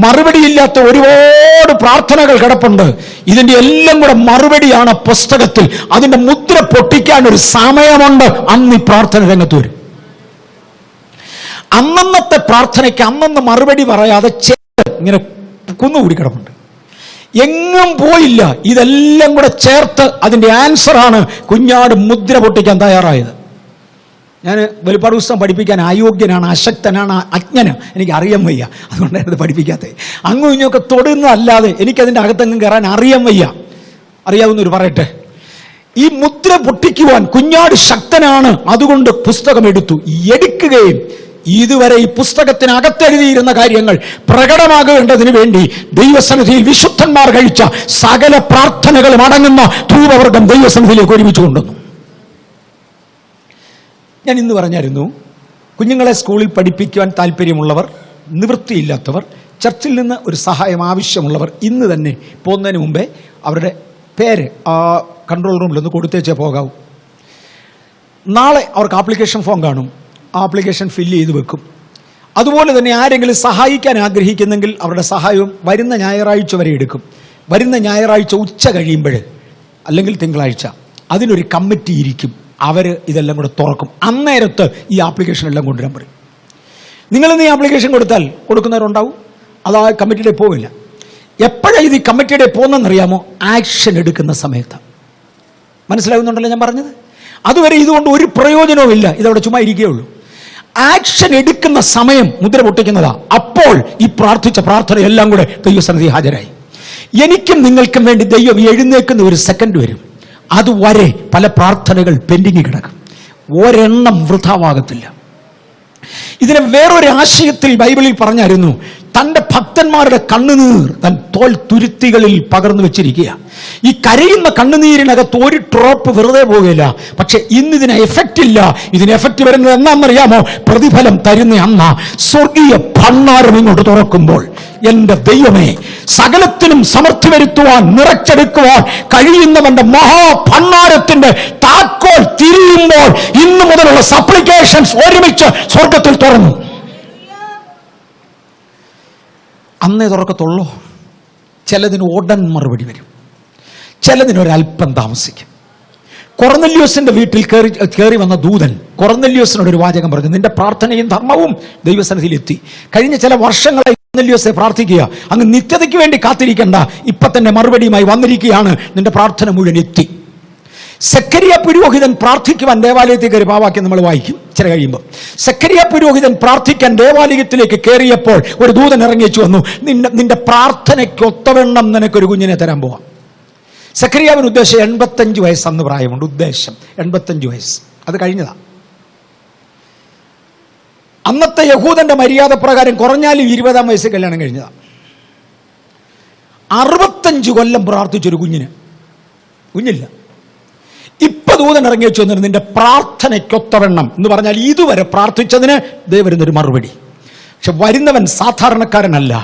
മറുപടിയില്ലാത്ത ഒരുപാട് പ്രാർത്ഥനകൾ കിടപ്പുണ്ട്. ഇതിന്റെ എല്ലാം കൂടെ മറുപടിയാണ് പുസ്തകത്തിൽ. അതിന്റെ മുദ്ര പൊട്ടിക്കാൻ ഒരു സമയമുണ്ട്. അന്ന് ഈ പ്രാർത്ഥന രംഗത്ത് വരും. അന്നത്തെ പ്രാർത്ഥനയ്ക്ക് അന്നന്ന് മറുപടി പറയാതെ ഇങ്ങനെ കുന്നുകൂടി കിടപ്പുണ്ട്, എങ്ങും പോയില്ല. ഇതെല്ലാം കൂടെ ചേർത്ത് അതിന്റെ ആൻസറാണ് കുഞ്ഞാട് മുദ്ര പൊട്ടിക്കാൻ തയ്യാറായത്. ഞാൻ വെളിപ്പാട് പുസ്തകം പഠിപ്പിക്കാൻ അയോഗ്യനാണ്, അശക്തനാണ്, അജ്ഞനാണ്, എനിക്ക് അറിയാൻ വയ്യ. അതുകൊണ്ടാണ് ഇത് പഠിപ്പിക്കാത്തത്. അങ്ങും ഇങ്ങൊക്കെ തൊടുന്നതല്ലാതെ എനിക്കതിൻ്റെ അകത്തെങ്ങും കയറാൻ അറിയാൻ വയ്യ. അറിയാവുന്നൊരു പറയട്ടെ, ഈ മുദ്ര പൊട്ടിക്കുവാൻ കുഞ്ഞാട് ശക്തനാണ്. അതുകൊണ്ട് പുസ്തകം എടുക്കുകയും ഇതുവരെ ഈ പുസ്തകത്തിനകത്തെഴുതിയിരുന്ന കാര്യങ്ങൾ പ്രകടമാകേണ്ടതിന് വേണ്ടി ദൈവസന്നിധിയിൽ വിശുദ്ധന്മാർ കഴിച്ച സകല പ്രാർത്ഥനകളും അടങ്ങുന്ന ധൂപവർഗം ദൈവസന്നിധിയിലേക്ക് ഒരുമിച്ച് കൊണ്ടുവന്നു. ഞാൻ ഇന്ന് പറഞ്ഞായിരുന്നു, കുഞ്ഞുങ്ങളെ സ്കൂളിൽ പഠിപ്പിക്കുവാൻ താല്പര്യമുള്ളവർ, നിവൃത്തിയില്ലാത്തവർ, ചർച്ചിൽ നിന്ന് ഒരു സഹായം ആവശ്യമുള്ളവർ ഇന്ന് തന്നെ പോകുന്നതിന് മുമ്പേ അവരുടെ പേര് ആ കൺട്രോൾ റൂമിലൊന്ന് കൊടുത്തേച്ചേ പോകാവൂ. നാളെ അവർക്ക് ആപ്ലിക്കേഷൻ ഫോം കാണും. ആ ആപ്ലിക്കേഷൻ ഫില്ല് ചെയ്ത് വെക്കും. അതുപോലെ തന്നെ ആരെങ്കിലും സഹായിക്കാൻ ആഗ്രഹിക്കുന്നെങ്കിൽ അവരുടെ സഹായവും വരുന്ന ഞായറാഴ്ച വരെ എടുക്കും. വരുന്ന ഞായറാഴ്ച ഉച്ച കഴിയുമ്പോൾ അല്ലെങ്കിൽ തിങ്കളാഴ്ച അതിനൊരു കമ്മിറ്റി ഇരിക്കും. അവർ ഇതെല്ലാം കൂടെ തുറക്കും. അന്നേരത്ത് ഈ ആപ്ലിക്കേഷൻ എല്ലാം കൊണ്ടുവരാൻ പറയും. നിങ്ങളിന്ന് ഈ ആപ്ലിക്കേഷൻ കൊടുക്കുന്നവരുണ്ടാവും, അത് ആ കമ്മിറ്റിയുടെ പോവില്ല. എപ്പോഴാണ് ഇത് ഈ കമ്മിറ്റിയുടെ പോകുന്നതെന്നറിയാമോ? ആക്ഷൻ എടുക്കുന്ന സമയത്ത്. മനസ്സിലാകുന്നുണ്ടല്ലോ ഞാൻ പറഞ്ഞത്? അതുവരെ ഇതുകൊണ്ട് ഒരു പ്രയോജനവും ഇല്ല, ഇതവിടെ ചുമ്മാ ഇരിക്കുകയുള്ളൂ. ആക്ഷൻ എടുക്കുന്ന സമയം മുദ്ര പൊട്ടിക്കുന്നതാ. അപ്പോൾ ഈ പ്രാർത്ഥിച്ച പ്രാർത്ഥന എല്ലാം കൂടെ ദൈവസന്നിധി ഹാജരായി. എനിക്കും നിങ്ങൾക്കും വേണ്ടി ദൈവം എഴുന്നേക്കുന്ന ഒരു സെക്കൻഡ് വരും. അതുവരെ പല പ്രാർത്ഥനകൾ പെൻഡിങ് കിടക്കും. ഒരെണ്ണം വൃഥാവാകത്തില്ല. ഇതിനെ വേറൊരു ആശയത്തിൽ ബൈബിളിൽ പറഞ്ഞായിരുന്നു, തൻ്റെ ഭക്തന്മാരുടെ കണ്ണുനീർ തൻ തോൽ തുരുത്തികളിൽ പകർന്നു വെച്ചിരിക്കുക. ഈ കരയുന്ന കണ്ണുനീരിനകത്ത് ഒരു ഡ്രോപ്പ് വെറുതെ പോവുകയില്ല. പക്ഷെ ഇന്നിതിന് എഫക്റ്റ് ഇല്ല. ഇതിന് എഫക്റ്റ് വരുന്നത് എന്നാണെന്നറിയാമോ? പ്രതിഫലം തരുന്ന അന്ന സ്വർഗീയ ഭണ്ഡാരം ഇങ്ങോട്ട് തുറക്കുമ്പോൾ, എന്റെ ദൈവമേ, സകലത്തിനും സമൃദ്ധി വരുത്തുവാൻ, നിറച്ചെടുക്കുവാൻ കഴിയുന്നവന്റെ മഹാഭണ്ഡാരത്തിന്റെ താക്കോൽ തിരിയുമ്പോൾ ഇന്നു മുതലുള്ള സപ്ലിക്കേഷൻസ് ഒരുമിച്ച് സ്വർഗത്തിൽ തുറന്നു. അന്നേ തുറക്കത്തുള്ളൂ. ചിലതിന് ഉടൻ മറുപടി വരും, ചിലതിനൊരല്പം താമസിക്കും. കൊർന്നല്യോസിന്റെ വീട്ടിൽ കയറി വന്ന ദൂതൻ കൊർന്നല്യോസിനോട് ഒരു വാചകം പറഞ്ഞു, നിന്റെ പ്രാർത്ഥനയും ധർമ്മവും ദൈവസന്നിധിയിൽ എത്തി. കഴിഞ്ഞ ചില വർഷങ്ങളായി കൊർന്നല്യോസെ പ്രാർത്ഥിക്കുക, അങ്ങ് നിത്യതയ്ക്ക് വേണ്ടി കാത്തിരിക്കണ്ട, ഇപ്പൊ തന്നെ മറുപടിയുമായി വന്നിരിക്കുകയാണ്, നിന്റെ പ്രാർത്ഥന മുഴുവൻ എത്തി. സെക്കരിയ പുരോഹിതൻ പ്രാർത്ഥിക്കുവാൻ ദേവാലയത്തിൽ കയറി, പാവാക്യം നമ്മൾ വായിക്കും ചില കഴിയുമ്പോൾ. സെക്കരിയ പുരോഹിതൻ പ്രാർത്ഥിക്കാൻ ദേവാലയത്തിലേക്ക് കയറിയപ്പോൾ ഒരു ദൂതൻ ഇറങ്ങി വെച്ചു വന്നു, നിന്റെ പ്രാർത്ഥനയ്ക്ക് ഒത്തവണ്ണം നിനക്കൊരു കുഞ്ഞിനെ തരാൻ പോവാം. സെക്കരിയാവിന് ഉദ്ദേശം 85 വയസ്സന്ന് പ്രായമുണ്ട്. ഉദ്ദേശം 85 വയസ്സ്, അത് കഴിഞ്ഞതാ. അന്നത്തെ യഹൂദന്റെ മര്യാദ പ്രകാരം കുറഞ്ഞാലും 20-ാം വയസ്സിൽ കല്യാണം കഴിഞ്ഞതാ. 65 കൊല്ലം പ്രാർത്ഥിച്ചൊരു കുഞ്ഞില്ല. ഇപ്പൊ ദൂതൻ ഇറങ്ങി വെച്ചു നിന്റെ പ്രാർത്ഥനയ്ക്കൊത്തവണ്ണം എന്ന് പറഞ്ഞാൽ ഇതുവരെ പ്രാർത്ഥിച്ചതിന് ദൈവം വരുന്നൊരു മറുപടി. പക്ഷെ വരുന്നവൻ സാധാരണക്കാരനല്ല,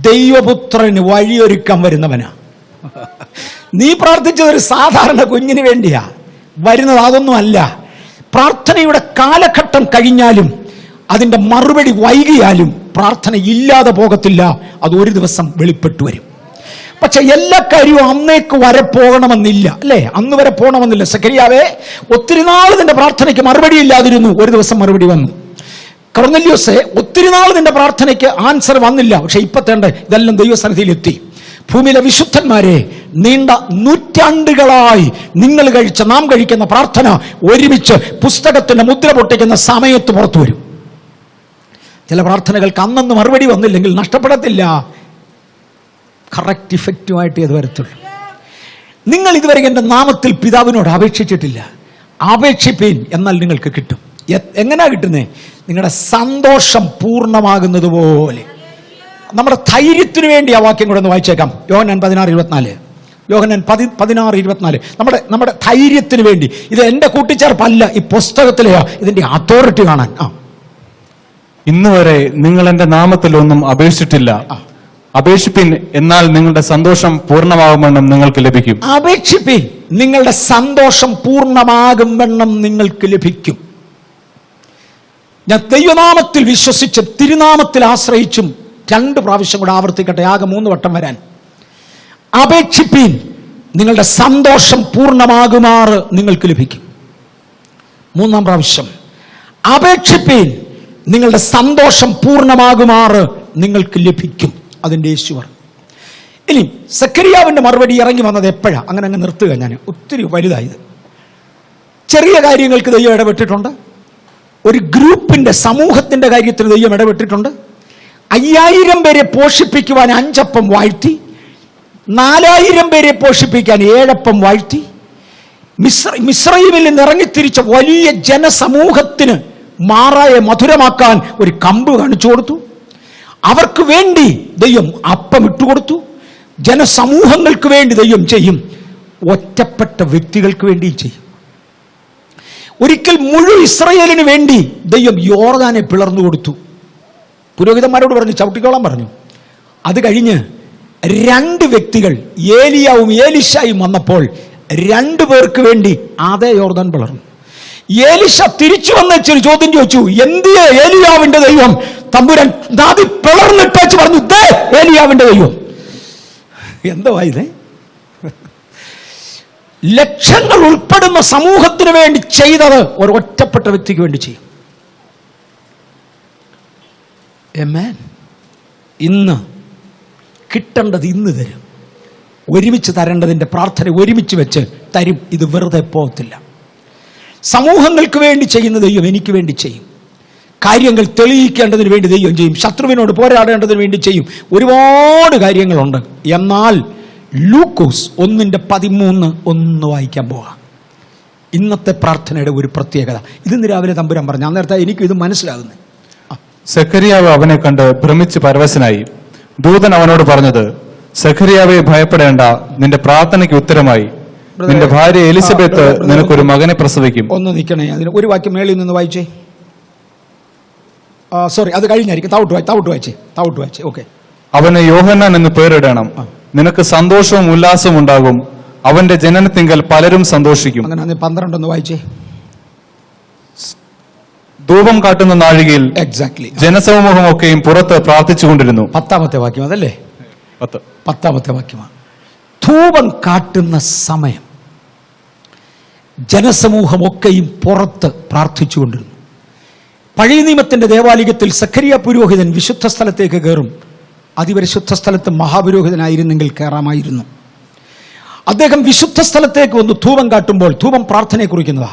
ദൈവപുത്രന് വഴിയൊരുക്കാൻ വരുന്നവനാ. നീ പ്രാർത്ഥിച്ചത് ഒരു സാധാരണ കുഞ്ഞിന് വേണ്ടിയാ, വരുന്നത് അതൊന്നും അല്ല. പ്രാർത്ഥനയുടെ കാലഘട്ടം കഴിഞ്ഞാലും അതിൻ്റെ മറുപടി വൈകിയാലും പ്രാർത്ഥന ഇല്ലാതെ പോകത്തില്ല. അത് ഒരു ദിവസം വെളിപ്പെട്ടു വരും. പക്ഷെ എല്ലാ കാര്യവും അന്നേക്ക് വരെ പോകണമെന്നില്ല, അല്ലേ? അന്ന് വരെ പോകണമെന്നില്ല. സെഖര്യാവേ, ഒത്തിരി നാൾ നിന്റെ പ്രാർത്ഥനയ്ക്ക് മറുപടി ഇല്ലാതിരുന്നു, ഒരു ദിവസം മറുപടി വന്നു. കൊർന്നല്യോസേ, ഒത്തിരി നാൾ നിന്റെ പ്രാർത്ഥനയ്ക്ക് ആൻസർ വന്നില്ല, പക്ഷെ ഇപ്പത്തേണ്ട ഇതെല്ലാം ദൈവസന്നിധിയിൽ എത്തി. ഭൂമിയിലെ വിശുദ്ധന്മാരെ, നീണ്ട നൂറ്റാണ്ടുകളായി നാം കഴിക്കുന്ന പ്രാർത്ഥന ഒരുമിച്ച് പുസ്തകത്തിന്റെ മുദ്ര പൊട്ടിക്കുന്ന സമയത്ത് പുറത്തു വരും. ചില പ്രാർത്ഥനകൾക്ക് അന്നന്ന് മറുപടി വന്നില്ലെങ്കിൽ നഷ്ടപ്പെടത്തില്ല, കറക്റ്റ് ഇഫക്റ്റുമായിട്ട് ഇത് വരത്തുള്ളൂ. നിങ്ങൾ ഇതുവരെ എൻ്റെ നാമത്തിൽ പിതാവിനോട് അപേക്ഷിച്ചിട്ടില്ല, അപേക്ഷിപ്പീൻ, എന്നാൽ നിങ്ങൾക്ക് കിട്ടും. എങ്ങനെയാ കിട്ടുന്നേ? നിങ്ങളുടെ സന്തോഷം പൂർണ്ണമാകുന്നത് പോലെ. നമ്മുടെ ധൈര്യത്തിന് വേണ്ടി ആ വാക്യം കൂടെ ഒന്ന് വായിച്ചേക്കാം. യോഹന്നാൻ 16:24. യോഹന്നാൻ 16:24. നമ്മുടെ ധൈര്യത്തിന് വേണ്ടി. ഇത് എൻ്റെ കൂട്ടിച്ചേർപ്പല്ല, ഈ പുസ്തകത്തിലെയാ ഇതിന്റെ അതോറിറ്റി കാണാൻ. ഇന്ന് വരെ നിങ്ങൾ എന്റെ നാമത്തിൽ ഒന്നും അപേക്ഷിച്ചിട്ടില്ല. അപേക്ഷിപ്പിൻ, എന്നാൽ നിങ്ങളുടെ സന്തോഷം പൂർണ്ണമാകുമെന്നും നിങ്ങൾക്ക് ലഭിക്കും. അപേക്ഷിപ്പിൻ, നിങ്ങളുടെ സന്തോഷം പൂർണ്ണമാകുമെന്നും നിങ്ങൾക്ക് ലഭിക്കും. ഞാൻ ദൈവനാമത്തിൽ വിശ്വസിച്ചും തിരുനാമത്തിൽ ആശ്രയിച്ചും 2 പ്രാവശ്യം കൂടെ ആവർത്തിക്കട്ടെ, ആകെ 3 വട്ടം വരാൻ. അപേക്ഷിപ്പീൻ, നിങ്ങളുടെ സന്തോഷം പൂർണ്ണമാകുമാറ് നിങ്ങൾക്ക് ലഭിക്കും. 3-ാം പ്രാവശ്യം അപേക്ഷിപ്പീൻ, നിങ്ങളുടെ സന്തോഷം പൂർണ്ണമാകുമാറ് നിങ്ങൾക്ക് ലഭിക്കും. അതിൻ്റെ യേശു. ഇനി സെഖര്യാവിന്റെ മറുപടി ഇറങ്ങി വന്നത് എപ്പോഴാ? അങ്ങനെ നിർത്തുക. ഞാൻ ഒത്തിരി വലുതായത്. ചെറിയ കാര്യങ്ങൾക്ക് ദൈവം ഇടപെട്ടിട്ടുണ്ട്. ഒരു ഗ്രൂപ്പിന്റെ സമൂഹത്തിന്റെ കാര്യത്തിൽ ദൈവം ഇടപെട്ടിട്ടുണ്ട്. 5000 പേരെ പോഷിപ്പിക്കുവാൻ 5 അപ്പം വാഴ്ത്തി, 4000 പേരെ പോഷിപ്പിക്കാൻ 7 അപ്പം വാഴ്ത്തി, മിസ്രയീമിൽ നിന്ന് ഇറങ്ങിത്തിരിച്ച വലിയ ജനസമൂഹത്തിന് മാറായ മധുരമാക്കാൻ ഒരു കമ്പ് കാണിച്ചു കൊടുത്തു. അവർക്ക് വേണ്ടി ദൈവം അപ്പം ഇട്ടുകൊടുത്തു. ജനസമൂഹങ്ങൾക്ക് വേണ്ടി ദൈവം ചെയ്യും, ഒറ്റപ്പെട്ട വ്യക്തികൾക്ക് വേണ്ടിയും ചെയ്യും. ഒരിക്കൽ മുഴുവൻ ഇസ്രായേലിന് വേണ്ടി ദൈവം യോർദാനെ പിളർന്നു കൊടുത്തു. പുരോഹിതന്മാരോട് പറഞ്ഞു, ചവിട്ടിക്കോളാൻ പറഞ്ഞു. അത് കഴിഞ്ഞ് 2 വ്യക്തികൾ, ഏലിയാവും ഏലിശായും വന്നപ്പോൾ 2 പേർക്ക് വേണ്ടി അതേ യോർദാൻ പിളർന്നു. ഏലിശ തിരിച്ചു വന്നൊരു ചോദ്യം ചോദിച്ചു, എന്തിയെ ഏലിയാവിന്റെ ദൈവം? തമ്പുരാൻ നാദി പിളർന്നിട്ടേച്ച് പറഞ്ഞു, ദേ ഏലിയാവിന്റെ ദൈവം. എന്താ ഇത്? ലക്ഷങ്ങൾ ഉൾപ്പെടുന്ന സമൂഹത്തിന് വേണ്ടി ചെയ്തത് ഒരു ഒറ്റപ്പെട്ട വ്യക്തിക്ക് വേണ്ടി ചെയ്യും. ഇന്ന് കിട്ടേണ്ടത് ഇന്ന് തരും. ഒരുമിച്ച് തരേണ്ടതിന്റെ പ്രാർത്ഥന ഒരുമിച്ച് വെച്ച് തരും. ഇത് വെറുതെ പോകത്തില്ല. സമൂഹങ്ങൾക്ക് വേണ്ടി ചെയ്യുന്ന ദൈവം എനിക്ക് വേണ്ടി ചെയ്യും. കാര്യങ്ങൾ തെളിയിക്കേണ്ടതിന് വേണ്ടി ദൈവം ചെയ്യും. ശത്രുവിനോട് പോരാടേണ്ടതിന് വേണ്ടി ചെയ്യും. ഒരുപാട് കാര്യങ്ങളുണ്ട്. എന്നാൽ ലൂക്കോസ് 1:13 ഒന്ന് വായിക്കാൻ പോകാം. ഇന്നത്തെ പ്രാർത്ഥനയുടെ ഒരു പ്രത്യേകത ഇതിന്ന് രാവിലെ തമ്പുരാൻ പറഞ്ഞു. അന്നേരത്തെ എനിക്ക് ഇത് മനസ്സിലാകുന്നത്. സെഖര്യാവ് അവനെ കണ്ട് ഭ്രമിച്ച് പരവശനായി. ദൂതൻ അവനോട് പറഞ്ഞത്, സെഖര്യാവെ ഭയപ്പെടേണ്ട, നിന്റെ പ്രാർത്ഥനയ്ക്ക് ഉത്തരമായി. നിന്റെ ഭാര്യ എലിസബത്ത് നിനക്കൊരു മകനെ പ്രസവിക്കും. ഒന്ന് നിൽക്കണേ, അതിന് ഒരു വാക്യം മേളിൽ നിന്ന് വായിച്ചേ. സോറി, അത് കഴിഞ്ഞായിരിക്കും. താവട്ട് വായിച്ചേ. ഓക്കെ. അവന് യോഹന്നാൻ എന്ന് പേരിടണം. നിനക്ക് സന്തോഷവും ഉല്ലാസവും ഉണ്ടാകും. അവന്റെ ജനനത്തിങ്കൽ പലരും സന്തോഷിക്കും. അങ്ങനെ 12 ഒന്ന് വായിച്ചേ. ധൂപം കാട്ടുന്ന നാഴികയിൽ എക്സാക്ട്ലി ജനസമൂഹമൊക്കെയും പുറത്ത് പ്രാർത്ഥിച്ചുകൊണ്ടിരുന്നു. 10ാമത്തെ വാക്യം അതല്ലേ? 10ാമത്തെ വാക്യമാണ്. ധൂപം കാട്ടുന്ന സമയം ജനസമൂഹമൊക്കെയും പുറത്ത് പ്രാർത്ഥിച്ചുകൊണ്ടിരുന്നു. പഴയ നിയമത്തിന്റെ ദേവാലയത്തിൽ സഖരിയ പുരോഹിതൻ വിശുദ്ധ സ്ഥലത്തേക്ക് കയറും. അതിപരിശുദ്ധ സ്ഥലത്ത് മഹാപുരോഹിതനായിരുന്നെങ്കിൽ കയറാമായിരുന്നു. അദ്ദേഹം വിശുദ്ധ സ്ഥലത്തേക്ക് വന്ന് ധൂപം കാട്ടുമ്പോൾ, ധൂപം പ്രാർത്ഥനയെ കുറിക്കുന്നതാ.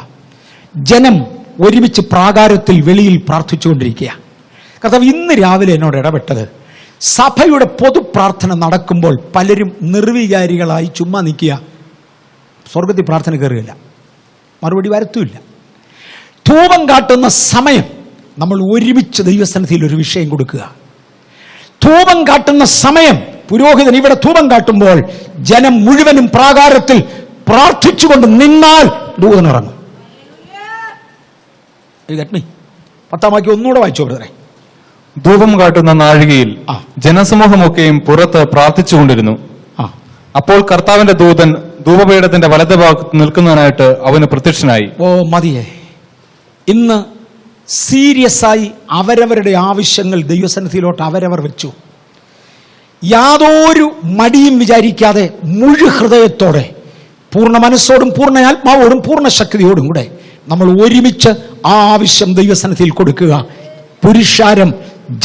ജനം ഒരുമിച്ച് പ്രാകാരത്തിൽ വെളിയിൽ പ്രാർത്ഥിച്ചുകൊണ്ടിരിക്കുക. കർത്താവ് ഇന്ന് രാവിലെ എന്നോട് ഇടപെട്ടത്, സഭയുടെ പൊതുപ്രാർത്ഥന നടക്കുമ്പോൾ പലരും നിർവികാരികളായി ചുമ്മാ നിൽക്കുക. സ്വർഗത്തിൽ പ്രാർത്ഥന കയറുകയില്ല, മറുപടി വരത്തുമില്ല. ധൂപം കാട്ടുന്ന സമയം നമ്മൾ ഒരുമിച്ച് ദൈവസന്നിധിയിൽ ഒരു വിഷയം കൊടുക്കുക. ധൂപം കാട്ടുന്ന സമയം പുരോഹിതൻ ഇവിടെ ധൂപം കാട്ടുമ്പോൾ ജനം മുഴുവനും പ്രാകാരത്തിൽ പ്രാർത്ഥിച്ചുകൊണ്ട് നിന്നാൽ ദൂതൻ ഇറങ്ങും. 10ാം വാക്യം ഒന്നുകൂടെ വായിച്ചോ ബ്രദറെ. ധൂപം കാട്ടുന്ന നാഴികയിൽ ജനസമൂഹമൊക്കെയും പുറത്ത് പ്രാർത്ഥിച്ചുകൊണ്ടിരുന്നു. അപ്പോൾ കർത്താവിന്റെ ദൂതൻ ധൂപപീഠത്തിന്റെ വലത് ഭാഗത്ത് നിൽക്കുന്നതിനായിട്ട് അവന് പ്രത്യക്ഷനായി. ഓ മതിയേ, ഇന്ന് സീരിയസ് ആയി അവരവരുടെ ആവശ്യങ്ങൾ ദൈവസന്നിധിയിലോട്ട് അവരവർ വെച്ചു. യാതൊരു മടിയും വിചാരിക്കാതെ മുഴു ഹൃദയത്തോടെ, പൂർണ്ണ മനസ്സോടും പൂർണ്ണ ആത്മാവോടും പൂർണ്ണ ശക്തിയോടും കൂടെ നമ്മൾ ഒരുമിച്ച് ആ ആവശ്യം ദൈവസന്നിധിയിൽ കൊടുക്കുക. പുരുഷാരം,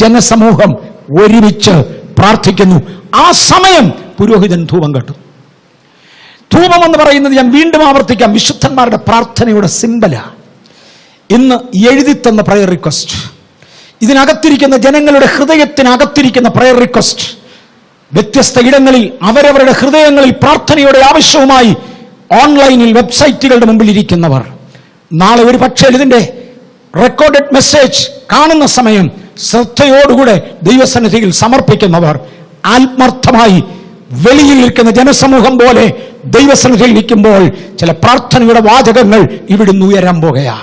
ജനസമൂഹം ഒരുമിച്ച് പ്രാർത്ഥിക്കുന്നു. ആ സമയം പുരോഹിതൻ ധൂപം കെട്ടും. ധൂപം എന്ന് പറയുന്നത്, ഞാൻ വീണ്ടും ആവർത്തിക്കാം, വിശുദ്ധന്മാരുടെ പ്രാർത്ഥനയുടെ സിംബലാ. ഇന്ന് എഴുതി തന്ന പ്രയർ റിക്വസ്റ്റ്, ഇതിനകത്തിരിക്കുന്ന ജനങ്ങളുടെ ഹൃദയത്തിനകത്തിരിക്കുന്ന പ്രയർ റിക്വസ്റ്റ്, വ്യത്യസ്ത ഇടങ്ങളിൽ അവരവരുടെ ഹൃദയങ്ങളിൽ പ്രാർത്ഥനയുടെ ആവശ്യവുമായി ഓൺലൈനിൽ വെബ്സൈറ്റുകളുടെ മുമ്പിൽ ഇരിക്കുന്നവർ, നാളെ ഒരു പക്ഷേ ഇതിന്റെ റെക്കോർഡഡ് മെസ്സേജ് കാണുന്ന സമയം ശ്രദ്ധയോടുകൂടെ ദൈവസന്നിധിയിൽ സമർപ്പിക്കുന്നവർ, ആത്മാർത്ഥമായി വെളിയിൽ നിൽക്കുന്ന ജനസമൂഹം പോലെ ദൈവസന്നിധിയിൽ നിൽക്കുമ്പോൾ ചില പ്രാർത്ഥനയുടെ വാചകങ്ങൾ ഇവിടുന്ന് ഉയരാൻ പോകുകയാ.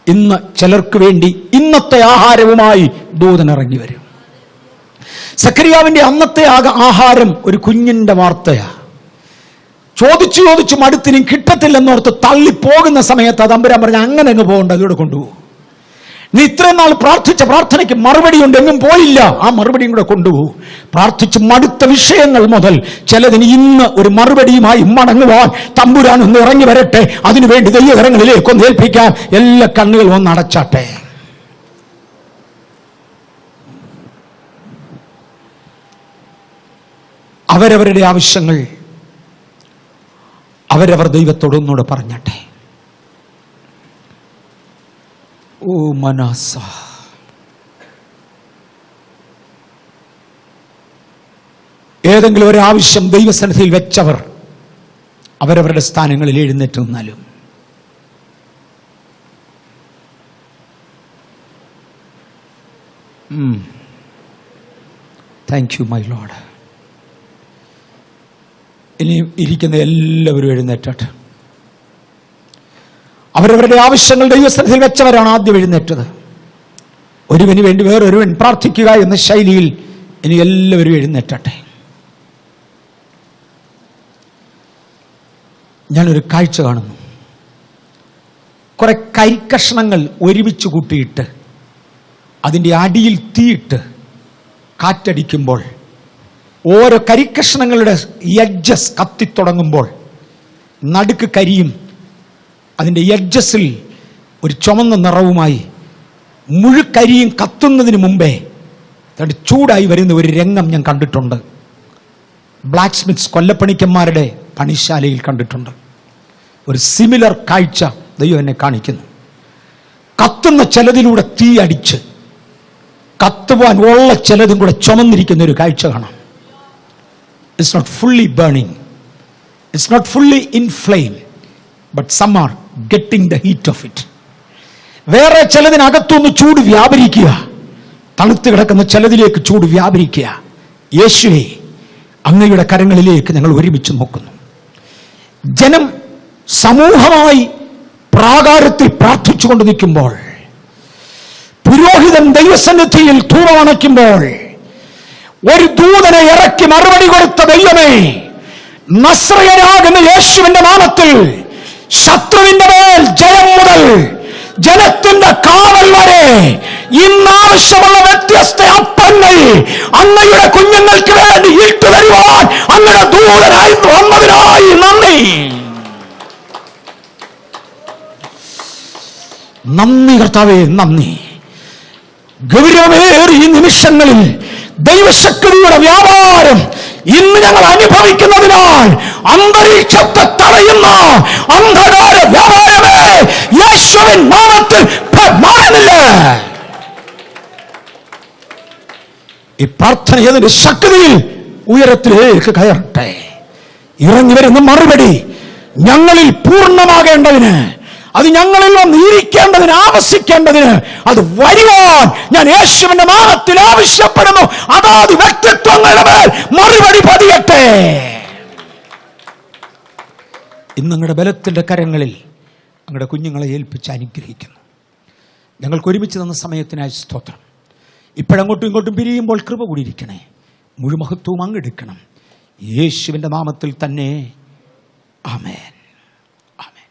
ഇന്ന് ചിലർക്ക് വേണ്ടി ഇന്നത്തെ ആഹാരവുമായി ദൂതൻ ഇറങ്ങി വരും. സഖറിയാവിന്റെ അന്നത്തെ ആഹാരം ഒരു കുഞ്ഞിന്റെ വാർത്തയാ. ചോദിച്ചു ചോദിച്ചു മടുത്തിനും കിട്ടത്തില്ലെന്നോർത്ത് തള്ളിപ്പോകുന്ന സമയത്ത് തമ്പുരാൻ പറഞ്ഞ അങ്ങനെ അങ്ങ് പോകണ്ട, അതിലൂടെ കൊണ്ടുപോകും. നീ ഇത്രയും നാൾ പ്രാർത്ഥിച്ച പ്രാർത്ഥനയ്ക്ക് മറുപടി ഉണ്ട്, എങ്ങും പോയില്ല, ആ മറുപടിയും കൂടെ കൊണ്ടുപോകും. പ്രാർത്ഥിച്ച് മടുത്ത വിഷയങ്ങൾ മുതൽ ചിലതിന് ഇന്ന് ഒരു മറുപടിയുമായി മടങ്ങുവാൻ തമ്പുരാൻ ഒന്ന് ഇറങ്ങി വരട്ടെ. അതിനുവേണ്ടി ദൈവകരങ്ങളിലേക്ക് ഒന്ന് ഏൽപ്പിക്കാൻ എല്ലാ കണ്ണുകളും ഒന്ന് അടച്ചാട്ടെ. അവരവരുടെ ആവശ്യങ്ങൾ അവരവർ ദൈവത്തോടൊന്നുകൂടെ പറഞ്ഞട്ടെ. ഓ മനസ, ഏതെങ്കിലും ഒരു ആവശ്യം ദൈവസന്നിധിയിൽ വെച്ചവർ അവരവരുടെ സ്ഥാനങ്ങളിൽ എഴുന്നേറ്റ് നിന്നാലും താങ്ക് യു മൈ ലോർഡ്. ഇനിയും ഇരിക്കുന്ന എല്ലാവരും എഴുന്നേറ്റട്ടെ. അവരവരുടെ ആവശ്യങ്ങൾ ദൈവസന്നിധിയിൽ വെച്ചവരാണ് ആദ്യം എഴുന്നേറ്റത്. ഒരുവന് വേണ്ടി വേറൊരുവൻ പ്രാർത്ഥിക്കുക എന്ന ശൈലിയിൽ ഇനി എല്ലാവരും എഴുന്നേറ്റട്ടെ. ഞാനൊരു കാഴ്ച കാണുന്നു. കുറെ കരിക്കഷ്ണങ്ങൾ ഒരുമിച്ച് കൂട്ടിയിട്ട് അതിൻ്റെ അടിയിൽ തീയിട്ട് കാറ്റടിക്കുമ്പോൾ ഓരോ കരിക്കഷ്ണങ്ങളുടെ എഡ്ജസ് കത്തിത്തുടങ്ങുമ്പോൾ നടുക്ക് കരിയും, അതിൻ്റെ എഡ്ജസിൽ ഒരു ചുമന്ന നിറവുമായി മുഴുക്കരിയും കത്തുന്നതിന് മുമ്പേ ചൂടായി വരുന്ന ഒരു രംഗം ഞാൻ കണ്ടിട്ടുണ്ട്. ബ്ലാക്ക് സ്മിത്ത്സ്, കൊല്ലപ്പണിക്കന്മാരുടെ പണിശാലയിൽ കണ്ടിട്ടുണ്ട്. ഒരു സിമിലർ കാഴ്ച ദൈവം എന്നെ കാണിക്കുന്നു. കത്തുന്ന ചിലതിലൂടെ തീ അടിച്ച് കത്തുവാൻ ഉള്ള ചിലതും കൂടെ ചുമന്നിരിക്കുന്ന ഒരു കാഴ്ച കാണാം. It's not fully burning, it's not fully in flame, but some are getting the heat of it. വേറെ ചിലതിനകത്തുനിന്ന് ചൂട് വ്യാപരിക്കുക, തണുത്ത് കിടക്കുന്ന ചിലതിലേക്ക് ചൂട് വ്യാപരിക്കുക. യേശുവേ, അങ്ങയുടെ കരങ്ങളിലേക്ക് ഞങ്ങൾ ഒരുമിച്ച് നോക്കുന്നു. ജനം സമൂഹമായി പ്രാകാരത്തിൽ പ്രാർത്ഥിച്ചുകൊണ്ട് നിൽക്കുമ്പോൾ, പുരോഹിതൻ ദൈവസന്നിധിയിൽ ധൂപമണയ്ക്കുമ്പോൾ, ഒരു ദൂതനെ ഇറക്കി മറുപടി കൊടുത്ത ദൈവമേ, നസ്രയനാകുന്ന യേശുവിന്റെ നാമത്തിൽ ശത്രുവിന്റെ മേൽ ജയം മുതൽ ജനത്തിന്റെ കാവൽ വരെ ഇന്നാവശ്യമുള്ള വ്യത്യസ്ത അപ്പങ്ങൾ അങ്ങയുടെ കുഞ്ഞുങ്ങൾക്ക് വേണ്ടി ഇട്ടു തരുവാൻ അങ്ങയുടെ ദൂതനായി വന്നതിനായി നന്ദി. നന്ദി കർത്താവേ, നന്ദി. ഗൗരവമേറിയ ഈ നിമിഷങ്ങളിൽ ദൈവശക്തിയുടെ വ്യാപാരം ഇന്ന് ഞങ്ങൾ അനുഭവിക്കുന്നതിനാൽ അന്തരീക്ഷത്തെ തടയുന്ന അന്ധകാര വ്യാപാരമേ യേശുവിൻ നാമത്തിൽ മാറുന്നില്ല. ഈ പ്രാർത്ഥന ഏതിന്റെ ശക്തിയിൽ ഉയരത്തിലേക്ക് കയറട്ടെ. ഇറങ്ങി വരുന്ന മറുപടി ഞങ്ങളിൽ പൂർണ്ണമാകേണ്ടതിന്, അത് ഞങ്ങളിൽ വന്ന് ഇരിക്കേണ്ടതിന്, ആവസിക്കേണ്ടതിന്, അത് വരുവാൻ ഞാൻ യേശുവിന്റെ നാമത്തിൽ ആവശ്യപ്പെടുന്നു. അതാത് വ്യക്തിത്വങ്ങളുടെ മേൽ മറുപടി പതിയട്ടെ. ഇന്ന് അങ്ങയുടെ ബലത്തിന്റെ കരങ്ങളിൽ അങ്ങയുടെ കുഞ്ഞുങ്ങളെ ഏൽപ്പിച്ച് അനുഗ്രഹിക്കുന്നു. ഞങ്ങൾക്ക് ഒരുമിച്ച് തന്ന സമയത്തിനായി സ്തോത്രം. ഇപ്പോഴങ്ങോട്ടും ഇങ്ങോട്ടും പിരിയുമ്പോൾ കൃപ കൂടിയിരിക്കണേ. മുഴുമഹത്വവും അങ്ങെടുക്കണം. യേശുവിൻ്റെ നാമത്തിൽ തന്നെ. ആമേൻ, ആമേൻ.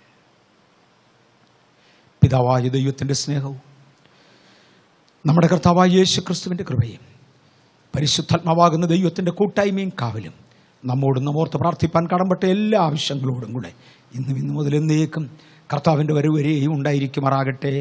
പിതാവായ ദൈവത്തിൻ്റെ സ്നേഹവും നമ്മുടെ കർത്താവായ യേശു ക്രിസ്തുവിൻ്റെ കൃപയും പരിശുദ്ധാത്മാവാകുന്ന ദൈവത്തിൻ്റെ കൂട്ടായ്മയും കാവലും നമ്മോടും നമ്മോർത്ത് പ്രാർത്ഥിപ്പാൻ കടമ്പെട്ട എല്ലാ ആവശ്യങ്ങളോടും കൂടെ ഇന്നും മുതൽ എന്നേക്കും കർത്താവിൻ്റെ വരവ് വരെയും ഉണ്ടായിരിക്കുമാറാകട്ടെ.